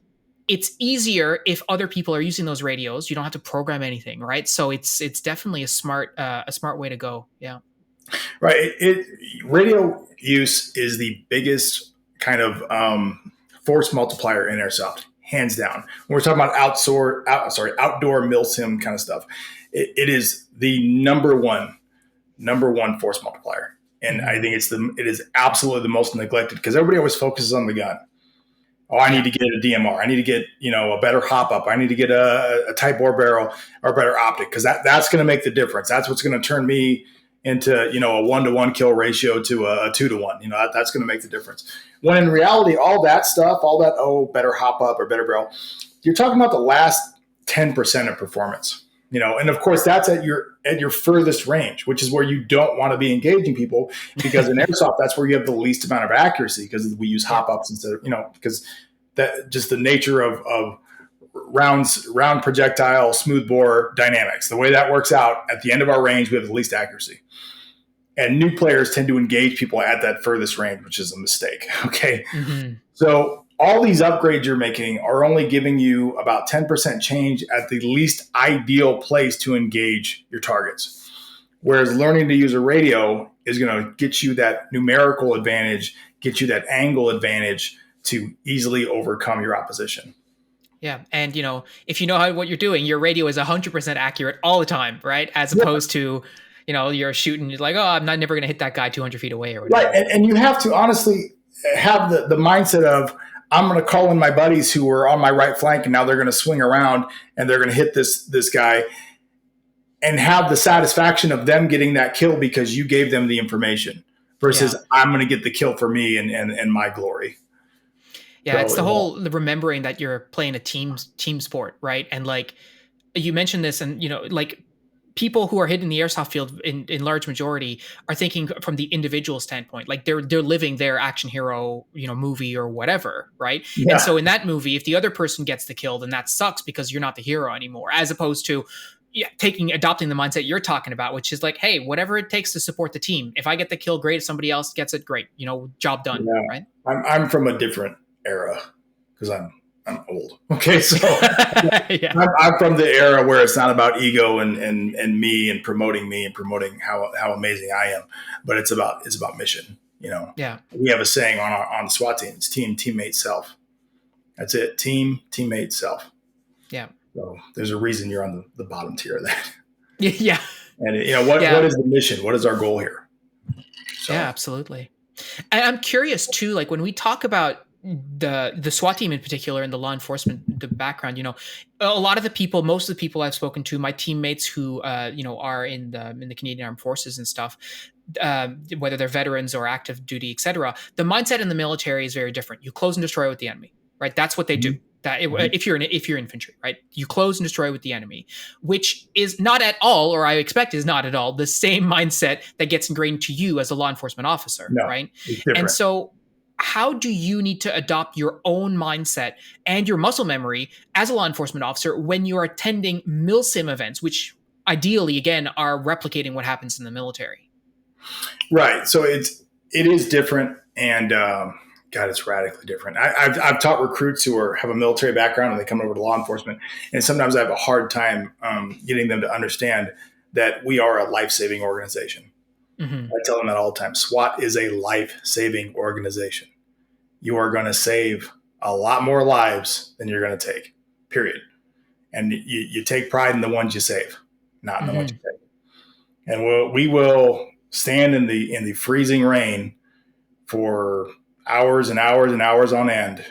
Speaker 1: it's easier if other people are using those radios. You don't have to program anything, right? So it's definitely a smart way to go. Yeah.
Speaker 2: Right. Radio use is the biggest kind of force multiplier in airsoft, hands down. When we're talking about outdoor milsim kind of stuff, it is the number one force multiplier, and I think it is absolutely the most neglected because everybody always focuses on the gun. Oh, I need to get a DMR. I need to get, a better hop up. I need to get a tight bore barrel or a better optic because that's going to make the difference. That's what's going to turn me into, a 1-to-1 kill ratio to a 2-to-1. That's going to make the difference. When in reality, all that stuff, better hop up or better barrel, you're talking about the last 10% of performance. And of course that's at your furthest range, which is where you don't want to be engaging people because in airsoft, that's where you have the least amount of accuracy because we use hop ups instead of, because that just the nature of round projectile, smooth bore dynamics, the way that works out at the end of our range, we have the least accuracy. And new players tend to engage people at that furthest range, which is a mistake. Okay. Mm-hmm. So all these upgrades you're making are only giving you about 10% change at the least ideal place to engage your targets. Whereas learning to use a radio is going to get you that numerical advantage, get you that angle advantage to easily overcome your opposition.
Speaker 1: Yeah. And, if you know what you're doing, your radio is 100% accurate all the time, right? As opposed to, you're shooting, you're like, oh, I'm never going to hit that guy 200 feet away or whatever.
Speaker 2: Right. And you have to honestly have the mindset of, I'm going to call in my buddies who are on my right flank and now they're going to swing around and they're going to hit this guy and have the satisfaction of them getting that kill because you gave them the information versus I'm going to get the kill for me and my glory.
Speaker 1: Yeah, it's the whole remembering that you're playing a team sport, right? And like you mentioned this, and like people who are hitting the airsoft field in large majority are thinking from the individual standpoint, like they're living their action hero, movie or whatever, right? Yeah. And so in that movie, if the other person gets the kill, then that sucks because you're not the hero anymore, as opposed to adopting the mindset you're talking about, which is like, hey, whatever it takes to support the team. If I get the kill, great. If somebody else gets it, great. Job done, right?
Speaker 2: I'm from a different era because I'm old. Okay. So I'm from the era where it's not about ego and me and promoting how amazing I am, but it's about mission, Yeah. We have a saying on SWAT team, it's team, teammate, self. That's it. Team, teammate, self.
Speaker 1: Yeah.
Speaker 2: So there's a reason you're on the bottom tier of that.
Speaker 1: Yeah.
Speaker 2: And what is the mission? What is our goal here?
Speaker 1: So. Yeah, absolutely. And I'm curious too, like when we talk about the SWAT team in particular and the law enforcement, the background, a lot of the people, most of the people I've spoken to, my teammates who, are in the Canadian Armed Forces and stuff, whether they're veterans or active duty, et cetera, the mindset in the military is very different. You close and destroy with the enemy, right? That's what they do. If you're infantry, right, you close and destroy with the enemy, which is not at all, or I expect is not at all, the same mindset that gets ingrained to you as a law enforcement officer, right? And so how do you need to adopt your own mindset and your muscle memory as a law enforcement officer when you're attending milsim events, which ideally, again, are replicating what happens in the military?
Speaker 2: Right. So it is different, and God, it's radically different. I've taught recruits who have a military background and they come over to law enforcement, and sometimes I have a hard time getting them to understand that we are a life-saving organization. Mm-hmm. I tell them that all the time. SWAT is a life-saving organization. You are going to save a lot more lives than you're going to take, period. and you take pride in the ones you save, not in the ones
Speaker 1: Mm-hmm.
Speaker 2: you take. And we will stand in the freezing rain for hours and hours and hours on end,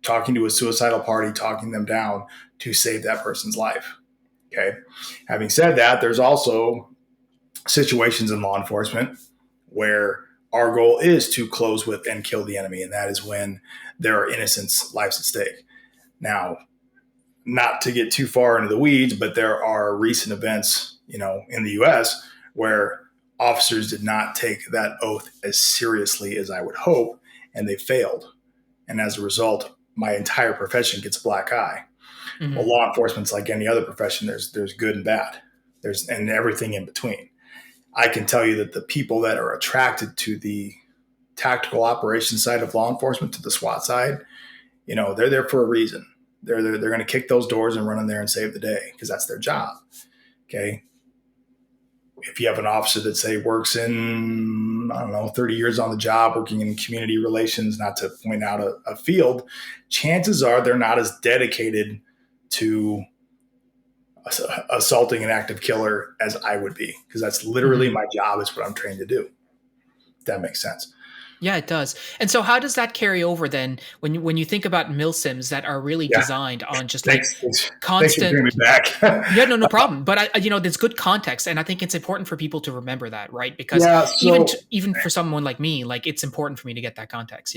Speaker 2: talking to a suicidal party, talking them down to save that person's life. Okay. Having said that, there's also situations in law enforcement where our goal is to close with and kill the enemy, and that is when there are innocents' lives at stake. Now, not to get too far into the weeds, but there are recent events, in the U.S. where officers did not take that oath as seriously as I would hope, and they failed. And as a result, my entire profession gets a black eye. Well,
Speaker 1: Mm-hmm.
Speaker 2: law enforcement's like any other profession. There's good and bad. There's and everything in between. I can tell you that the people that are attracted to the tactical operations side of law enforcement, to the SWAT side, they're there for a reason. They're going to kick those doors and run in there and save the day because that's their job. Okay. If you have an officer that say works in, I don't know, 30 years on the job, working in community relations, not to point out a field, chances are they're not as dedicated to assaulting an active killer as I would be, because that's literally
Speaker 1: Mm-hmm.
Speaker 2: my job. It's what I'm trained to do. If that makes sense.
Speaker 1: Yeah, it does. And so how does that carry over then when you think about milsims that are really
Speaker 2: Yeah.
Speaker 1: designed on just like
Speaker 2: Thanks for bringing me
Speaker 1: constant.
Speaker 2: back.
Speaker 1: Yeah, no, no problem. But there's good context, and I think it's important for people to remember that, right? Because
Speaker 2: Yeah.
Speaker 1: even for someone like me, like it's important for me to get that context.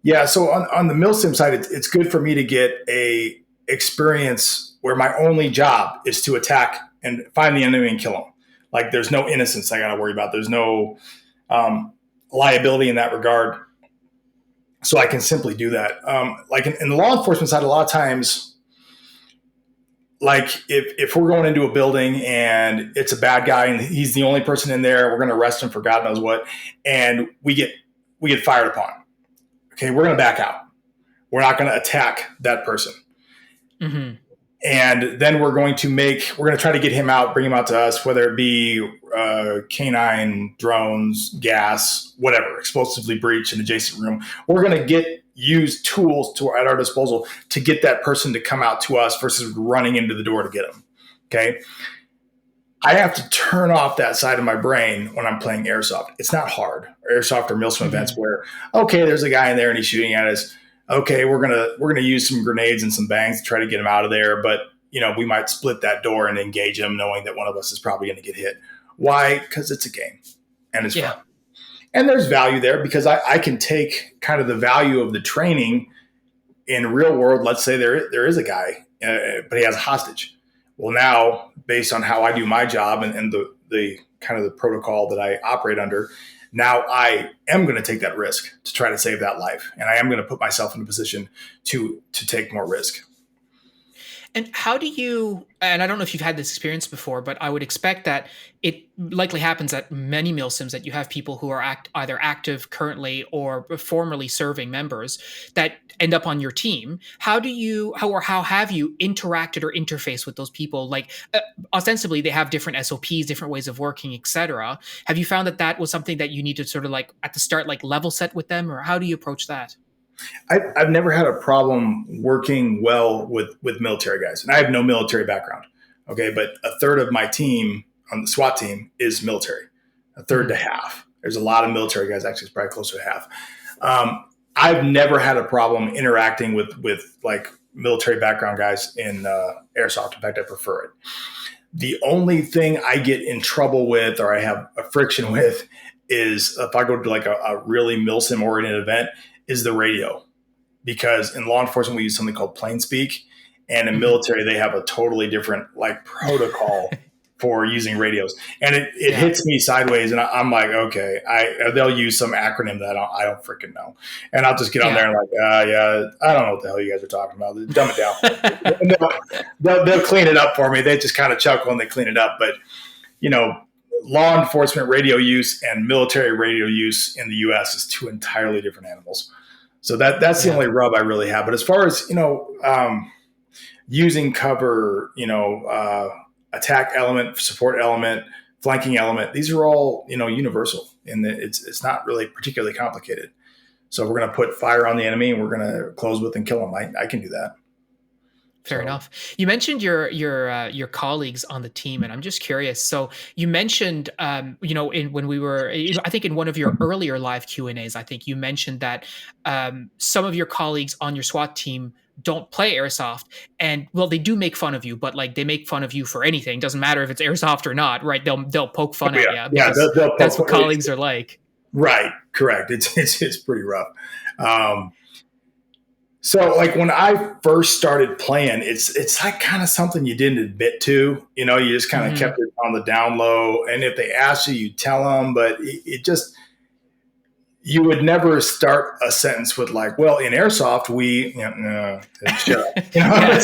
Speaker 1: Yeah.
Speaker 2: So on the milsim side, it's good for me to get a experience where my only job is to attack and find the enemy and kill them. Like there's no innocence I got to worry about. There's no liability in that regard. So I can simply do that. Like in the law enforcement side, a lot of times, like if we're going into a building and it's a bad guy and he's the only person in there, we're going to arrest him for God knows what, and we get fired upon. Okay, we're going to back out. We're not going to attack that person.
Speaker 1: Mm-hmm.
Speaker 2: And then we're going to try to get him out, bring him out to us, whether it be canine, drones, gas, whatever, explosively breach an adjacent room. We're going to use tools at our disposal to get that person to come out to us versus running into the door to get them. Okay. I have to turn off that side of my brain when I'm playing airsoft. It's not hard. Airsoft or milsim events
Speaker 1: Mm-hmm.
Speaker 2: where, okay, there's a guy in there and he's shooting at us. Okay, we're gonna use some grenades and some bangs to try to get him out of there, but we might split that door and engage him, knowing that one of us is probably going to get hit. Why? Because it's a game and it's
Speaker 1: Yeah.
Speaker 2: fun, and there's value there because I can take kind of the value of the training in real world. Let's say there is a guy, but he has a hostage. Well, now based on how I do my job and the kind of the protocol that I operate under, now I am going to take that risk to try to save that life, and I am going to put myself in a position to take more risk.
Speaker 1: And how do you, and I don't know if you've had this experience before, but I would expect that it likely happens at many milsims that you have people who are either active currently or formerly serving members that end up on your team. How have you interacted or interfaced with those people? Like ostensibly they have different SOPs, different ways of working, etc. Have you found that was something that you need to sort of like at the start, like level set with them, or how do you approach that?
Speaker 2: I've never had a problem working well with military guys, and I have no military background. Okay, but a third of my team on the SWAT team is military, a third to
Speaker 1: Mm-hmm.
Speaker 2: half. There's a lot of military guys. Actually, it's probably closer to half. I've never had a problem interacting with like military background guys in airsoft. In fact, I prefer it. The only thing I get in trouble with or I have a friction with is if I go to like a really milsim oriented event is the radio, because in law enforcement we use something called plain speak, and in
Speaker 1: Mm-hmm.
Speaker 2: military they have a totally different like protocol for using radios, and it
Speaker 1: Yeah.
Speaker 2: hits me sideways, and I'm like, okay, they'll use some acronym that I don't freaking know, and I'll just get on
Speaker 1: Yeah.
Speaker 2: there and like, yeah, I don't know what the hell you guys are talking about. Dumb it down for me. And they'll clean it up for me. They just kind of chuckle and they clean it up, but you know. Law enforcement radio use and military radio use in the U.S. is two entirely different animals. So that's the
Speaker 1: Yeah.
Speaker 2: only rub I really have. But as far as using cover, attack element, support element, flanking element, these are all universal, and it's not really particularly complicated. So we're going to put fire on the enemy, and we're going to close with and kill them. I can do that.
Speaker 1: Fair
Speaker 2: So
Speaker 1: enough. You mentioned your colleagues on the team, and I'm just curious. So you mentioned, in when we were, I think in one of your earlier live Q&As, I think you mentioned that some of your colleagues on your SWAT team don't play airsoft, and well, they do make fun of you, but like they make fun of you for anything. Doesn't matter if it's airsoft or not, right? They'll poke
Speaker 2: oh,
Speaker 1: fun
Speaker 2: yeah,
Speaker 1: at you
Speaker 2: yeah,
Speaker 1: because
Speaker 2: they'll
Speaker 1: that's
Speaker 2: poke.
Speaker 1: what colleagues are like.
Speaker 2: Right, correct. It's pretty rough. Um, so like when I first started playing, it's like kind of something you didn't admit to. You just kind of kept
Speaker 1: Hmm.
Speaker 2: it on the down low, and if they asked you, you tell them. But it just you would never start a sentence with like, "Well, in airsoft, we," no, shut up,
Speaker 1: Yeah,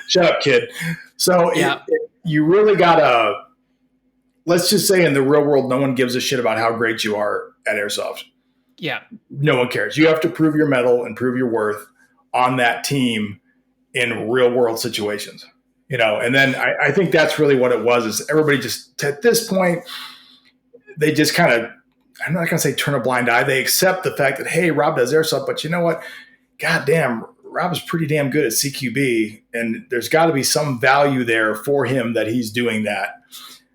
Speaker 2: shut up, kid. So
Speaker 1: yeah,
Speaker 2: you really gotta. Let's just say in the real world, no one gives a shit about how great you are at airsoft.
Speaker 1: yeah,
Speaker 2: No one cares. You have to prove your mettle and prove your worth on that team in real world situations. And then I think that's really what it was. Is everybody just at this point they just kind of, I'm not going to say turn a blind eye. They accept the fact that, hey, Rob does airsoft, but you know what? God damn, Rob is pretty damn good at CQB, and there's got to be some value there for him that he's doing that.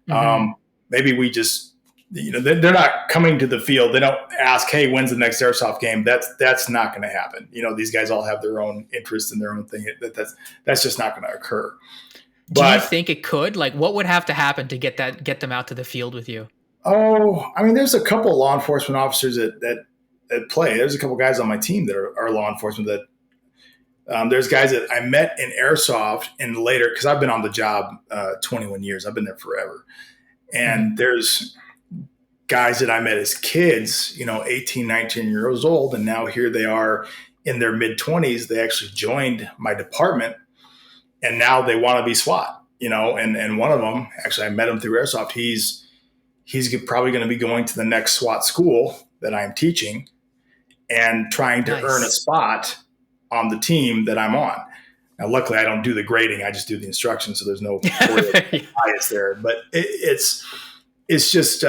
Speaker 1: hmm,
Speaker 2: Maybe we just, they're not coming to the field. They don't ask, hey, when's the next airsoft game? That's not going to happen. These guys all have their own interest in their own thing. That's just not going to occur.
Speaker 1: Do you
Speaker 2: But
Speaker 1: think it could? Like, what would have to happen to get them out to the field with you?
Speaker 2: I mean, there's a couple of law enforcement officers that play. There's a couple guys on my team that are law enforcement. That there's guys that I met in airsoft and later because I've been on the job 21 years. I've been there forever,
Speaker 1: Hmm.
Speaker 2: and there's guys that I met as kids, 18, 19 years old, and now here they are in their mid 20s. They actually joined my department, and now they want to be SWAT. And one of them actually I met him through airsoft. He's probably going to be going to the next SWAT school that I'm teaching and trying to earn a
Speaker 1: Nice.
Speaker 2: spot on the team that I'm on. Now, luckily, I don't do the grading; I just do the instructions, so there's no bias there. But it's just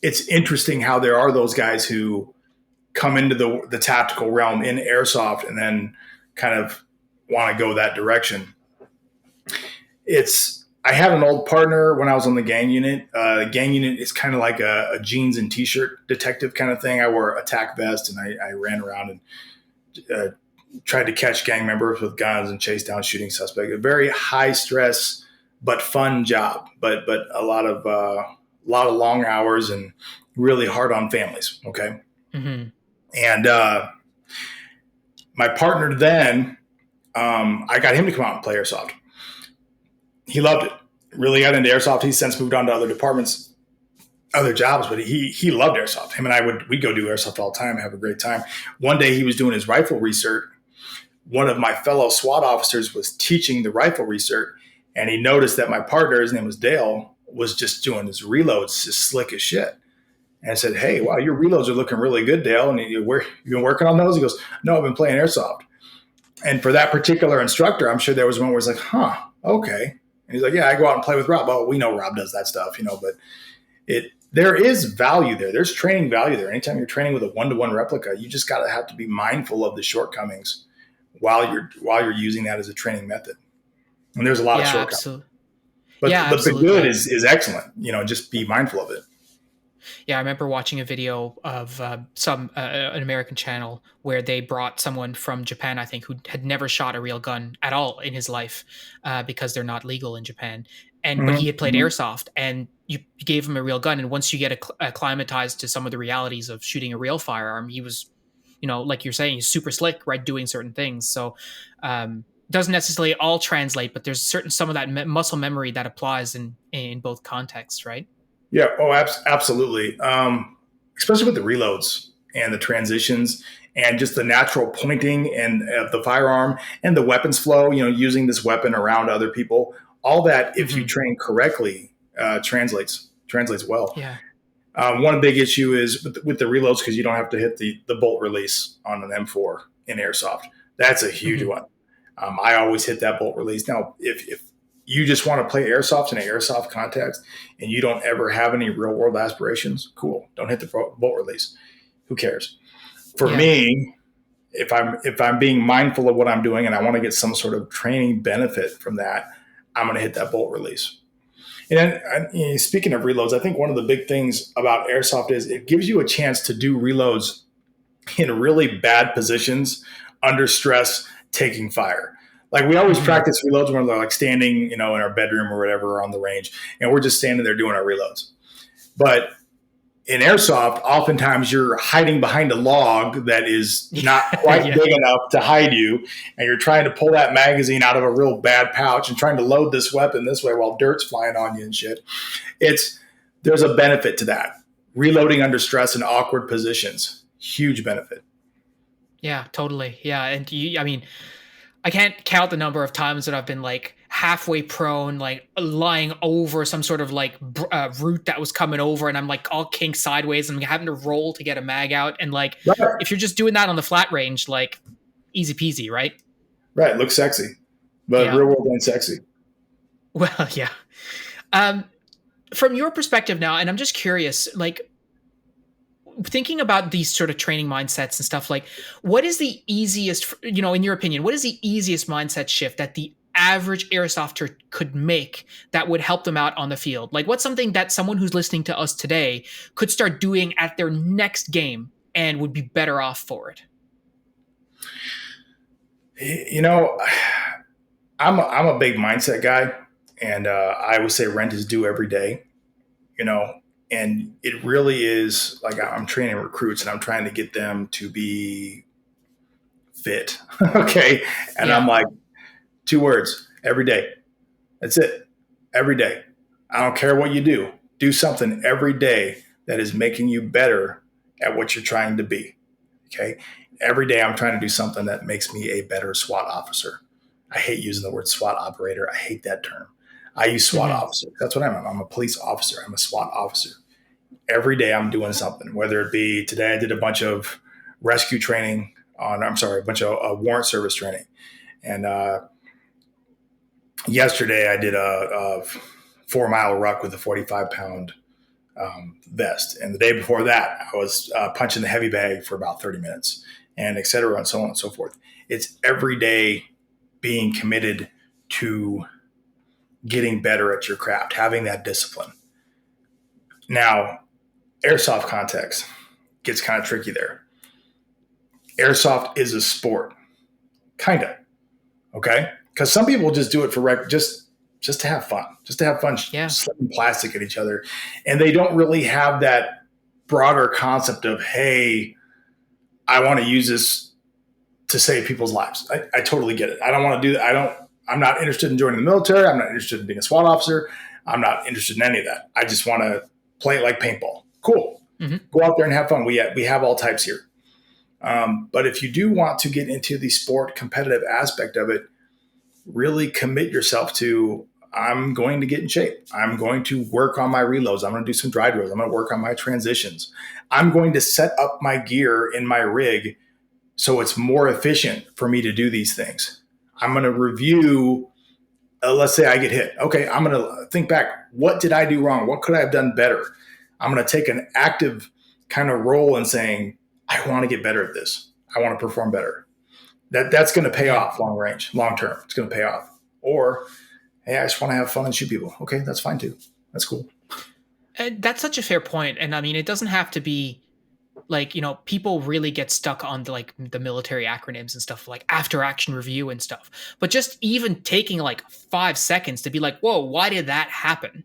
Speaker 2: it's interesting how there are those guys who come into the tactical realm in airsoft and then kind of want to go that direction. I had an old partner when I was on the gang unit. Gang unit is kind of like a jeans and t-shirt detective kind of thing. I wore a tack vest and I ran around and tried to catch gang members with guns and chase down shooting suspects. A very high stress but fun job, but a lot of long hours and really hard on families. Okay,
Speaker 1: Hmm.
Speaker 2: and my partner then, I got him to come out and play airsoft. He loved it. Really got into airsoft. He's since moved on to other departments, other jobs, but he loved airsoft. Him and I we'd go do airsoft all the time, have a great time. One day he was doing his rifle research. One of my fellow SWAT officers was teaching the rifle research, and he noticed that my partner, his name was Dale, was just doing his reloads just slick as shit. And I said, "Hey, wow, your reloads are looking really good, Dale. And you've been working on those?" He goes, "No, I've been playing airsoft." And for that particular instructor, I'm sure there was one where he's like, "Huh, okay." And he's like, "Yeah, I go out and play with Rob." Oh, we know Rob does that stuff, but there is value there. There's training value there. Anytime you're training with a one-to-one replica, you just gotta have to be mindful of the shortcomings while you're using that as a training method. And there's a lot of
Speaker 1: Yeah,
Speaker 2: shortcomings.
Speaker 1: absolutely.
Speaker 2: But
Speaker 1: Yeah,
Speaker 2: the good
Speaker 1: absolutely.
Speaker 2: is excellent. Just be mindful of it.
Speaker 1: Yeah, I remember watching a video of some an American channel where they brought someone from Japan, I think, who had never shot a real gun at all in his life because they're not legal in Japan. And but he had played
Speaker 2: Mm-hmm.
Speaker 1: airsoft, and you gave him a real gun, and once you get acclimatized to some of the realities of shooting a real firearm, he was, like you're saying, he's super slick, right, doing certain things. So doesn't necessarily all translate, but there's some of that muscle memory that applies in both contexts, right?
Speaker 2: Yeah. Oh, absolutely. Especially with the reloads and the transitions and just the natural pointing and the firearm and the weapons flow. Using this weapon around other people. All that, if you
Speaker 1: Hmm.
Speaker 2: train correctly, translates well.
Speaker 1: Yeah.
Speaker 2: One big issue is with the reloads because you don't have to hit the bolt release on an M4 in airsoft. That's a huge
Speaker 1: Hmm.
Speaker 2: one. I always hit that bolt release. Now, if you just want to play airsoft in an airsoft context and you don't ever have any real world aspirations, cool. Don't hit the bolt release. Who cares? For
Speaker 1: Yeah.
Speaker 2: me, if I'm being mindful of what I'm doing and I want to get some sort of training benefit from that, I'm going to hit that bolt release. And speaking of reloads, I think one of the big things about airsoft is it gives you a chance to do reloads in really bad positions under stress, taking fire. Like we always
Speaker 1: Mm-hmm.
Speaker 2: practice reloads when we're like standing, in our bedroom or whatever on the range, and we're just standing there doing our reloads. But in airsoft, oftentimes you're hiding behind a log that is not quite
Speaker 1: Yeah.
Speaker 2: big enough to hide you, and you're trying to pull that magazine out of a real bad pouch and trying to load this weapon this way while dirt's flying on you and shit. It's There's a benefit to that. Reloading under stress in awkward positions, huge benefit.
Speaker 1: Yeah, totally. Yeah, and I mean, I can't count the number of times that I've been like halfway prone, like lying over some sort of like root that was coming over, and I'm like all kinked sideways, and I'm having to roll to get a mag out. And like,
Speaker 2: Right,
Speaker 1: if you're just doing that on the flat range, like easy peasy, right?
Speaker 2: right. Looks sexy, but
Speaker 1: Yeah.
Speaker 2: real world ain't sexy.
Speaker 1: Well, yeah. Um, from your perspective now, and I'm just curious, like thinking about these sort of training mindsets and stuff, like what is the easiest, in your opinion, what is the easiest mindset shift that the average airsofter could make that would help them out on the field? Like what's something that someone who's listening to us today could start doing at their next game and would be better off for it?
Speaker 2: You know, I'm a big mindset guy, and I would say rent is due every day. You know, and it really is like I'm training recruits and I'm trying to get them to be fit. Okay, and I'm
Speaker 1: Yeah.
Speaker 2: like, two words every day. That's it. Every day. I don't care what you do. Do something every day that is making you better at what you're trying to be. Okay. Every day I'm trying to do something that makes me a better SWAT officer. I hate using the word SWAT operator. I hate that term. I use SWAT
Speaker 1: Hmm.
Speaker 2: officer. That's what I am. I'm a police officer. I'm a SWAT officer. Every day I'm doing something, whether it be today I did a bunch of rescue training I'm sorry, a bunch of warrant service training. And yesterday I did a 4 mile ruck with a 45 pound vest. And the day before that, I was punching the heavy bag for about 30 minutes, and et cetera, and so on and so forth. It's every day being committed to getting better at your craft, having that discipline. Now, airsoft context gets kind of tricky there. Airsoft is a sport, kind of, okay? Because some people just do it for just to have fun,
Speaker 1: Yeah.
Speaker 2: slinging plastic at each other, and they don't really have that broader concept of, hey, I want to use this to save people's lives. I totally get it. I don't want to do that. I'm not interested in joining the military. I'm not interested in being a SWAT officer. I'm not interested in any of that. I just want to play it like paintball. Cool.
Speaker 1: Hmm.
Speaker 2: Go out there and have fun. We have all types here. But if you do want to get into the sport competitive aspect of it, really commit yourself to, I'm going to get in shape. I'm going to work on my reloads. I'm going to do some dry drills. I'm going to work on my transitions. I'm going to set up my gear in my rig so it's more efficient for me to do these things. I'm going to review, let's say I get hit. Okay, I'm going to think back. What did I do wrong? What could I have done better? I'm going to take an active kind of role in saying, I want to get better at this. I want to perform better. That's going to pay
Speaker 1: Yeah.
Speaker 2: off long range, long term. It's going to pay off. Or, hey, I just want to have fun and shoot people. Okay, that's fine too. That's cool.
Speaker 1: And that's such a fair point. And I mean, it doesn't have to be like, people really get stuck on the military acronyms and stuff like after action review and stuff. But just even taking like 5 seconds to be like, whoa, why did that happen?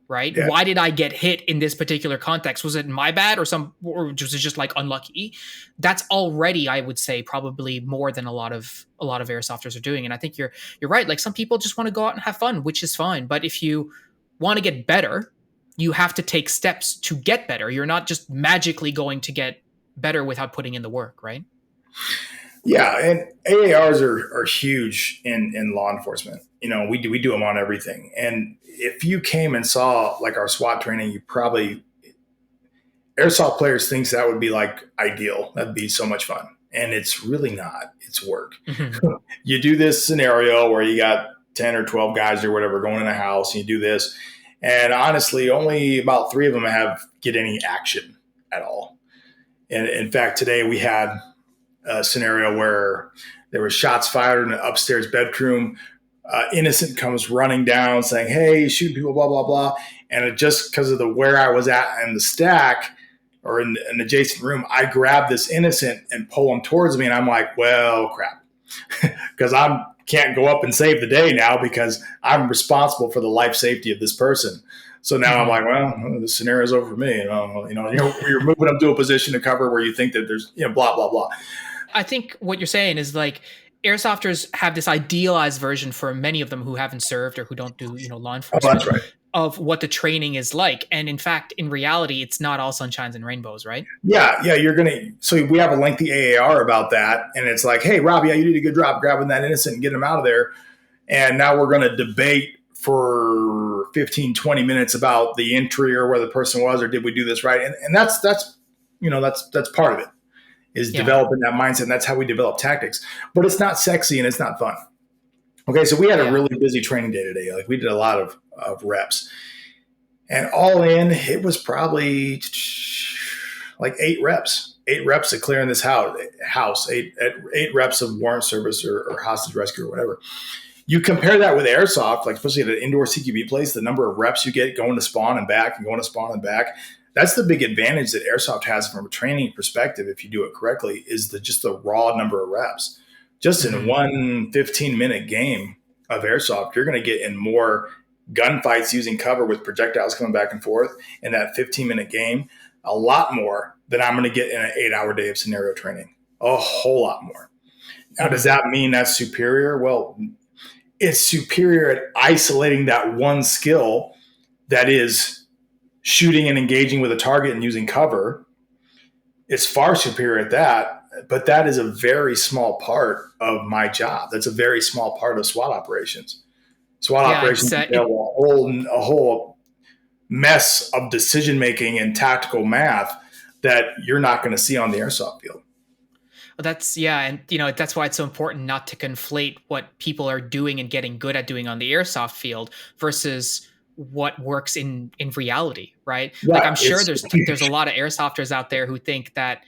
Speaker 1: Right?
Speaker 2: Yeah.
Speaker 1: Why did I get hit in this particular context? Was it my bad or was it just like unlucky? That's already, I would say, probably more than a lot of airsofters are doing. And I think you're right. Like some people just want to go out and have fun, which is fine. But if you want to get better, you have to take steps to get better. You're not just magically going to get better without putting in the work, right?
Speaker 2: Yeah, and AARs are huge in law enforcement. We do them on everything. And if you came and saw like our SWAT training, you probably airsoft players thinks that would be like ideal. That'd be so much fun. And it's really not. It's work.
Speaker 1: Hmm.
Speaker 2: You do this scenario where you got 10 or 12 guys or whatever going in a house, and you do this. And honestly, only about three of them get any action at all. And in fact, today we had a scenario where there were shots fired in an upstairs bedroom. Innocent comes running down saying, "Hey, shooting people, blah blah blah," and it just because of the where I was at in the stack or in an adjacent room, I grab this innocent and pull him towards me, and I'm like, "Well, crap," because I can't go up and save the day now because I'm responsible for the life safety of this person. So now I'm like, well, the scenario's over for me. You're moving them to a position to cover where you think that there's, blah blah blah.
Speaker 1: I think what you're saying is like airsofters have this idealized version for many of them who haven't served or who don't do, law enforcement.
Speaker 2: That's right.
Speaker 1: Of what the training is like. And in fact, in reality, it's not all sunshines and rainbows, right?
Speaker 2: Yeah. So we have a lengthy AAR about that. And it's like, hey, Rob, yeah, you did a good job grabbing that innocent and getting him out of there. And now we're going to debate for 15, 20 minutes about the entry or where the person was or did we do this right? And that's part of it. Is developing that mindset. And that's how we develop tactics. But it's not sexy and it's not fun. Okay, so we had a really busy training day today. Like we did a lot of reps. And all in, it was probably like 8 reps. 8 reps of clearing this house. 8 reps of warrant service or hostage rescue or whatever. You compare that with airsoft, like especially at an indoor CQB place, the number of reps you get going to spawn and back and going to spawn and back. That's the big advantage that airsoft has from a training perspective, if you do it correctly, is just the raw number of reps. Just in one 15-minute game of airsoft, you're going to get in more gunfights using cover with projectiles coming back and forth in that 15-minute game, a lot more than I'm going to get in an 8-hour day of scenario training. A whole lot more. Now, does that mean that's superior? Well, it's superior at isolating that one skill that is shooting and engaging with a target and using cover. It's far superior at that. But that is a very small part of my job. That's a very small part of SWAT operations. SWAT operations entail a whole mess of decision-making and tactical math that you're not going to see on the airsoft field.
Speaker 1: Well, and that's why it's so important not to conflate what people are doing and getting good at doing on the airsoft field versus what works in reality, right? Yeah, like I'm sure there's a lot of airsofters out there who think that,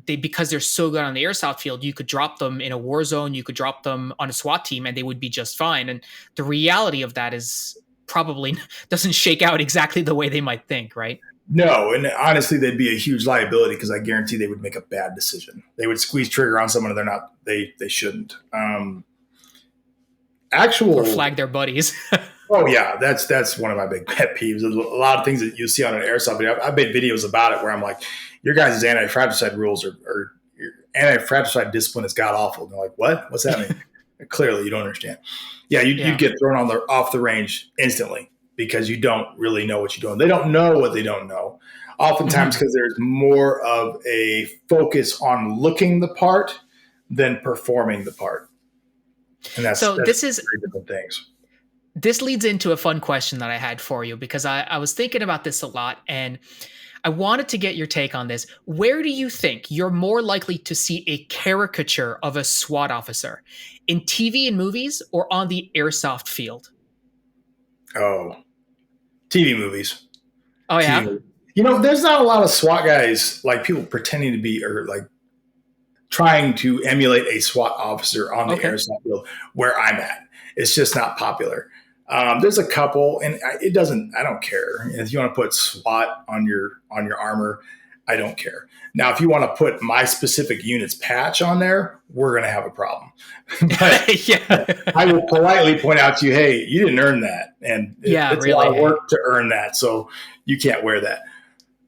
Speaker 1: because they're so good on the airsoft field, you could drop them in a war zone, you could drop them on a SWAT team and they would be just fine. And the reality of that is probably doesn't shake out exactly the way they might think, right?
Speaker 2: No, and honestly, they'd be a huge liability because I guarantee they would make a bad decision. They would squeeze trigger on someone they shouldn't.
Speaker 1: Or flag their buddies.
Speaker 2: Oh yeah, that's one of my big pet peeves. There's a lot of things that you see on an airsoft video. I've made videos about it where I'm like, your guys' anti-fratricide rules or your anti-fratricide discipline is god awful. And they're like, what? What's that mean? Clearly, you don't understand. Yeah, you get thrown off the range instantly because you don't really know what you're doing. They don't know what they don't know. Oftentimes because there's more of a focus on looking the part than performing the part. And that's
Speaker 1: this is
Speaker 2: very different things.
Speaker 1: This leads into a fun question that I had for you because I was thinking about this a lot and I wanted to get your take on this. Where do you think you're more likely to see a caricature of a SWAT officer? In TV and movies or on the airsoft field?
Speaker 2: Oh, TV movies.
Speaker 1: Oh, yeah?
Speaker 2: TV. There's not a lot of SWAT guys, like people pretending to be or like trying to emulate a SWAT officer on the airsoft field where I'm at. It's just not popular. There's a couple, and I don't care. If you want to put SWAT on your armor, I don't care. Now, if you want to put my specific unit's patch on there, we're going to have a problem. But I will politely point out to you, hey, you didn't earn that. And it's really a lot of work to earn that, so you can't wear that.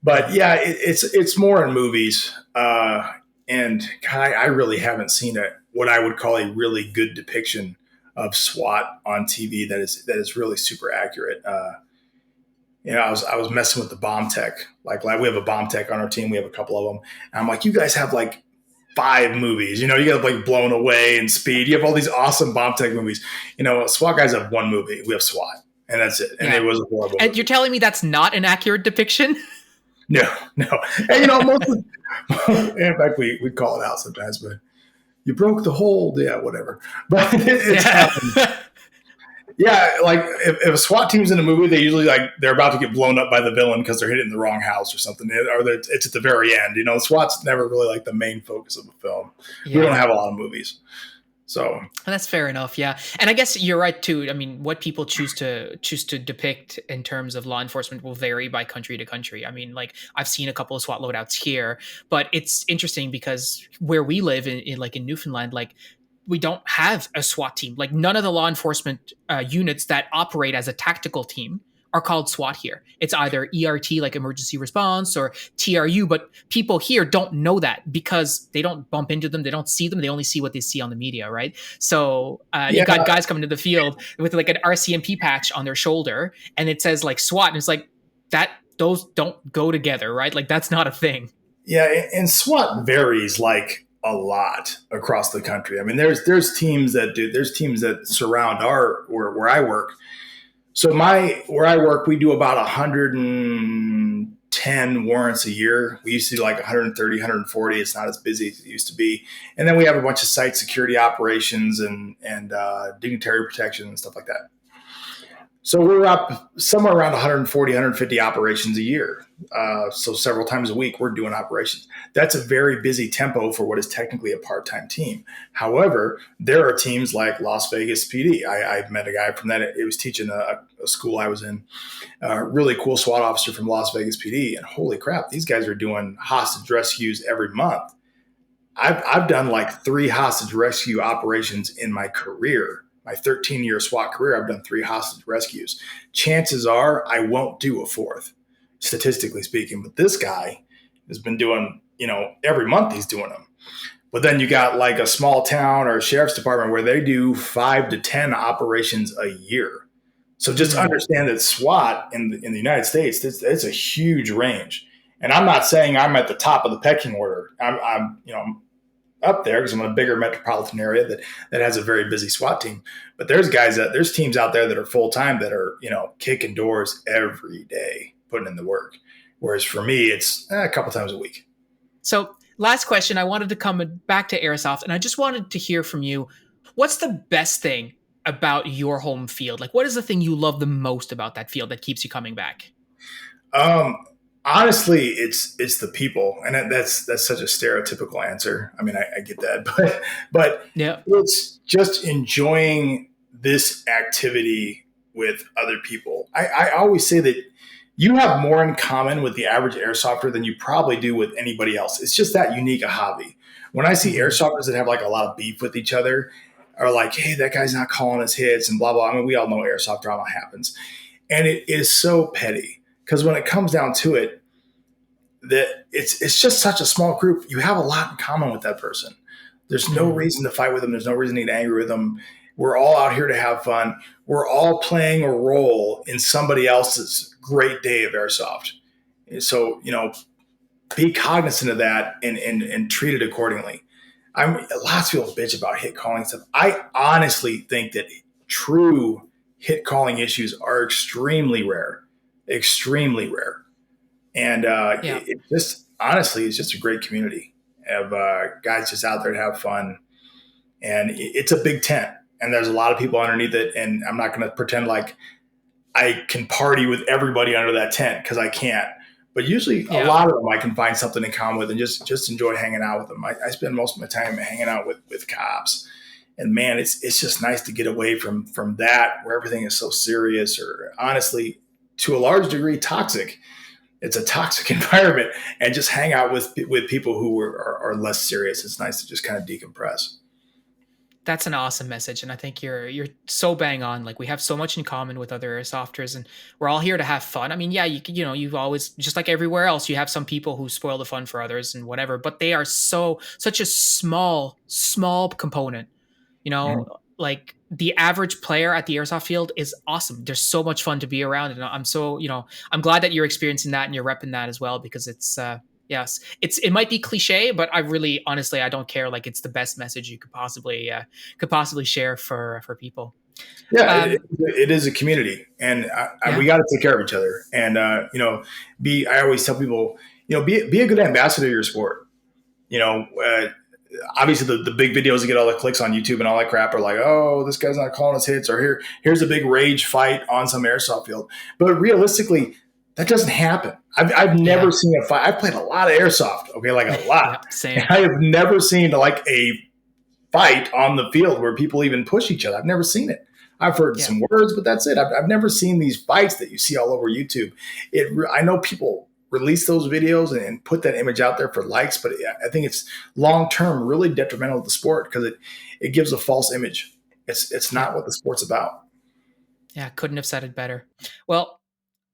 Speaker 2: But yeah, it's more in movies. And God, I really haven't seen what I would call a really good depiction of SWAT on TV that is really super accurate. I was messing with the bomb tech. Like we have a bomb tech on our team. We have a couple of them. And I'm like, you guys have like 5 movies. You got like Blown Away and Speed. You have all these awesome bomb tech movies. SWAT guys have 1 movie. We have SWAT, and that's it. And it was a horrible.
Speaker 1: And you're telling me that's not an accurate depiction?
Speaker 2: No. And most of, in fact, we call it out sometimes, but you broke the hold. Yeah, whatever. But Yeah, like if a SWAT team's in a movie, they usually like they're about to get blown up by the villain because they're hitting the wrong house or something, or it's at the very end. You know, SWAT's never really like the main focus of the film. We don't
Speaker 1: Yeah.
Speaker 2: have a lot of movies, so
Speaker 1: That's fair enough, yeah. And I guess you're right too. I mean, what people choose to depict in terms of law enforcement will vary by country to country. I mean, like I've seen a couple of SWAT loadouts here, but it's interesting because where we live in like in Newfoundland, like we don't have a SWAT team. Like none of the law enforcement units that operate as a tactical team are called SWAT here. It's either ERT, like emergency response, or TRU, but people here don't know that because they don't bump into them, they don't see them, they only see what they see on the media, right? So
Speaker 2: yeah,
Speaker 1: you've got guys coming to the field with like an RCMP patch on their shoulder, and it says like SWAT, and it's like that. Those don't go together, right? Like that's not a thing.
Speaker 2: yeah, and SWAT varies like a lot across the country. I mean, there's teams that do there's teams that surround our where I work. So my where I work, we do about 110 warrants a year. We used to do like 130, 140. It's not as busy as it used to be. And then we have a bunch of site security operations and dignitary protection and stuff like that. So we're up somewhere around 140, 150 operations a year. So several times a week, we're doing operations. That's a very busy tempo for what is technically a part-time team. However, there are teams like Las Vegas PD. I met a guy from that. It was teaching a school I was in. A really cool SWAT officer from Las Vegas PD. And holy crap, these guys are doing hostage rescues every month. I've done like 3 hostage rescue operations in my career. My 13-year SWAT career, I've done 3 hostage rescues. Chances are I won't do a 4th, statistically speaking. But this guy has been doing, every month he's doing them. But then you got like a small town or a sheriff's department where they do 5 to 10 operations a year. So just
Speaker 1: Mm-hmm.
Speaker 2: understand that SWAT in the United States, it's a huge range. And I'm not saying I'm at the top of the pecking order. I'm up there because I'm in a bigger metropolitan area that has a very busy SWAT team. But there's teams out there that are full time that are kicking doors every day, putting in the work. Whereas for me, it's a couple times a week.
Speaker 1: So, last question. I wanted to come back to Airsoft, and I just wanted to hear from you. What's the best thing about your home field? Like, what is the thing you love the most about that field that keeps you coming back?
Speaker 2: Um, Honestly, it's the people, and that's such a stereotypical answer. I mean, I get that, but
Speaker 1: Yeah.
Speaker 2: it's just enjoying this activity with other people. I always say that you have more in common with the average airsofter than you probably do with anybody else. It's just that unique a hobby. When I see
Speaker 1: Mm-hmm.
Speaker 2: airsofters that have like a lot of beef with each other, are like, hey, that guy's not calling his hits and blah blah. I mean, we all know airsoft drama happens, and it is so petty because when it comes down to it, that it's just such a small group. You have a lot in common with that person. There's no
Speaker 1: Mm-hmm.
Speaker 2: reason to fight with them. There's no reason to get angry with them. We're all out here to have fun. We're all playing a role in somebody else's great day of airsoft. So, be cognizant of that and treat it accordingly. Lots of people bitch about hit calling stuff. I honestly think that true hit calling issues are extremely rare. And
Speaker 1: Yeah.
Speaker 2: it just honestly, it's just a great community of guys just out there to have fun. And it's a big tent, and there's a lot of people underneath it. And I'm not going to pretend like I can party with everybody under that tent because I can't. But usually, a
Speaker 1: Yeah.
Speaker 2: lot of them I can find something in common with, and just enjoy hanging out with them. I spend most of my time hanging out with cops, and man, it's just nice to get away from that where everything is so serious, or honestly, to a large degree, toxic. It's a toxic environment, and just hang out with people who are less serious. It's nice to just kind of decompress.
Speaker 1: That's an awesome message, and I think you're so bang on. Like we have so much in common with other airsofters, and we're all here to have fun. I mean, yeah, you've always just like everywhere else, you have some people who spoil the fun for others and whatever, but they are such a small component.
Speaker 2: Mhm.
Speaker 1: Like the average player at the airsoft field is awesome. There's so much fun to be around, and I'm glad that you're experiencing that and you're repping that as well because it's yes, it might be cliche, but I really honestly I don't care. Like it's the best message you could possibly share for people.
Speaker 2: Yeah,
Speaker 1: Um,
Speaker 2: it is a community, and we
Speaker 1: yeah,
Speaker 2: got to take care of each other. And be I always tell people, be a good ambassador of your sport. You know, obviously the big videos that get all the clicks on YouTube and all that crap are like, oh, this guy's not calling us hits, or here's a big rage fight on some airsoft field. But realistically, that doesn't happen. I've never
Speaker 1: Yeah.
Speaker 2: seen a fight. I've played a lot of airsoft, okay, like a lot.
Speaker 1: Yeah.
Speaker 2: And
Speaker 1: Same.
Speaker 2: I have never seen like a fight on the field where people even push each other. I've never seen it. I've heard
Speaker 1: Yeah.
Speaker 2: some words, but that's it. I've never seen these fights that you see all over YouTube. I know people release those videos and put that image out there for likes, but I think it's long term really detrimental to the sport because it gives a false image. It's
Speaker 1: Yeah.
Speaker 2: not what the sport's about.
Speaker 1: Yeah. Couldn't have said it better. Well,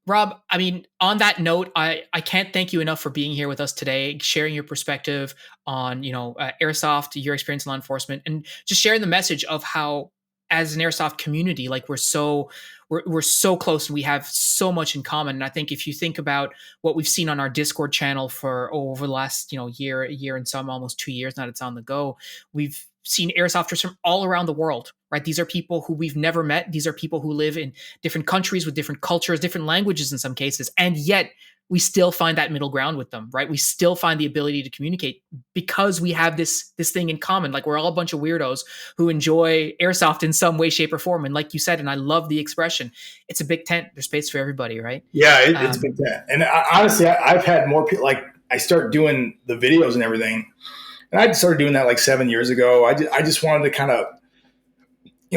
Speaker 1: Rob, I mean, on that note, I can't thank you enough for being here with us today, sharing your perspective on, airsoft, your experience in law enforcement, and just sharing the message of how, as an airsoft community, like we're so close and we have so much in common. And I think if you think about what we've seen on our Discord channel for over the last year and some almost 2 years now, it's on the go. We've seen airsofters from all around the world, right? These are people who we've never met. These are people who live in different countries with different cultures, different languages in some cases, and yet we still find that middle ground with them, right? We still find the ability to communicate because we have this thing in common. Like we're all a bunch of weirdos who enjoy airsoft in some way, shape, or form. And like you said, and I love the expression, it's a big tent. There's space for everybody, right?
Speaker 2: Yeah, it's a big tent. And honestly, I've had more people like I start doing the videos and everything. And I started doing that like 7 years ago. I just wanted to kind of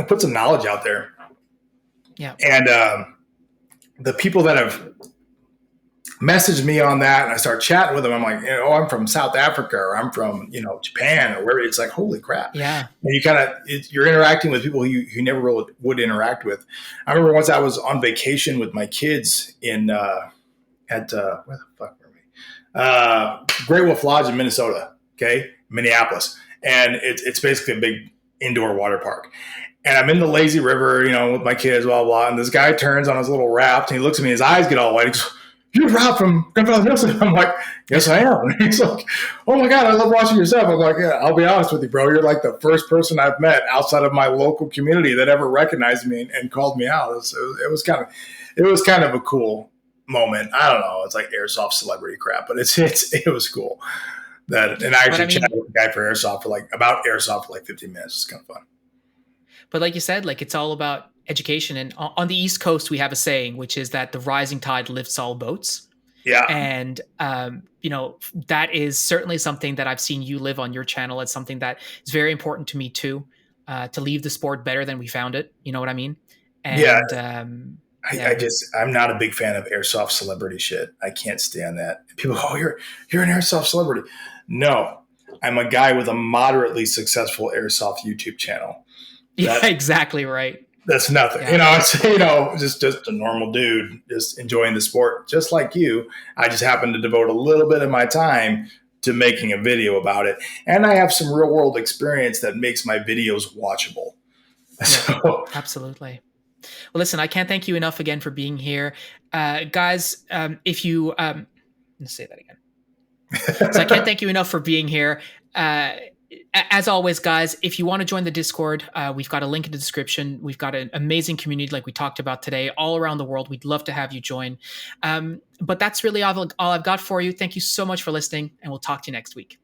Speaker 2: put some knowledge out there.
Speaker 1: Yeah.
Speaker 2: And the people that have messaged me on that, and I start chatting with them, I'm like, oh, I'm from South Africa, or I'm from Japan, or where. It's like, holy crap.
Speaker 1: Yeah.
Speaker 2: And you're interacting with people who you never really would interact with. I remember once I was on vacation with my kids in where the fuck were we? Great Wolf Lodge in Minnesota. Okay, Minneapolis, and it's basically a big indoor water park. And I'm in the lazy river, with my kids, blah, blah. And this guy turns on his little raft and he looks at me, his eyes get all white. He goes, "You're Rob from Gunfather Milsim." I'm like, "Yes, I am." And he's like, "Oh my God, I love watching your stuff." I'm like, "Yeah, I'll be honest with you, bro. You're like the first person I've met outside of my local community that ever recognized me and called me out." It was kind of a cool moment. I don't know. It's like airsoft celebrity crap, but it was cool. And I actually chatted with a guy for airsoft about airsoft for like 15 minutes. It's kind of fun.
Speaker 1: But like you said, like it's all about education. And on the East Coast, we have a saying, which is that the rising tide lifts all boats.
Speaker 2: Yeah.
Speaker 1: And, that is certainly something that I've seen you live on your channel. It's something that is very important to me too, to leave the sport better than we found it. You know what I mean? And,
Speaker 2: yeah.
Speaker 1: Yeah.
Speaker 2: I'm not a big fan of airsoft celebrity shit. I can't stand that. People go, "Oh, you're an airsoft celebrity." No, I'm a guy with a moderately successful airsoft YouTube channel.
Speaker 1: Yeah, exactly right.
Speaker 2: That's nothing.
Speaker 1: Yeah.
Speaker 2: It's just a normal dude just enjoying the sport, just like you. I just happen to devote a little bit of my time to making a video about it. And I have some real world experience that makes my videos watchable.
Speaker 1: Yeah,
Speaker 2: So,
Speaker 1: absolutely. Well, listen, I can't thank you enough again for being here. Guys, if you, let's say that again. So I can't thank you enough for being here. As always, guys, if you want to join the Discord, we've got a link in the description. We've got an amazing community like we talked about today all around the world. We'd love to have you join. But that's really all I've got for you. Thank you so much for listening, and we'll talk to you next week.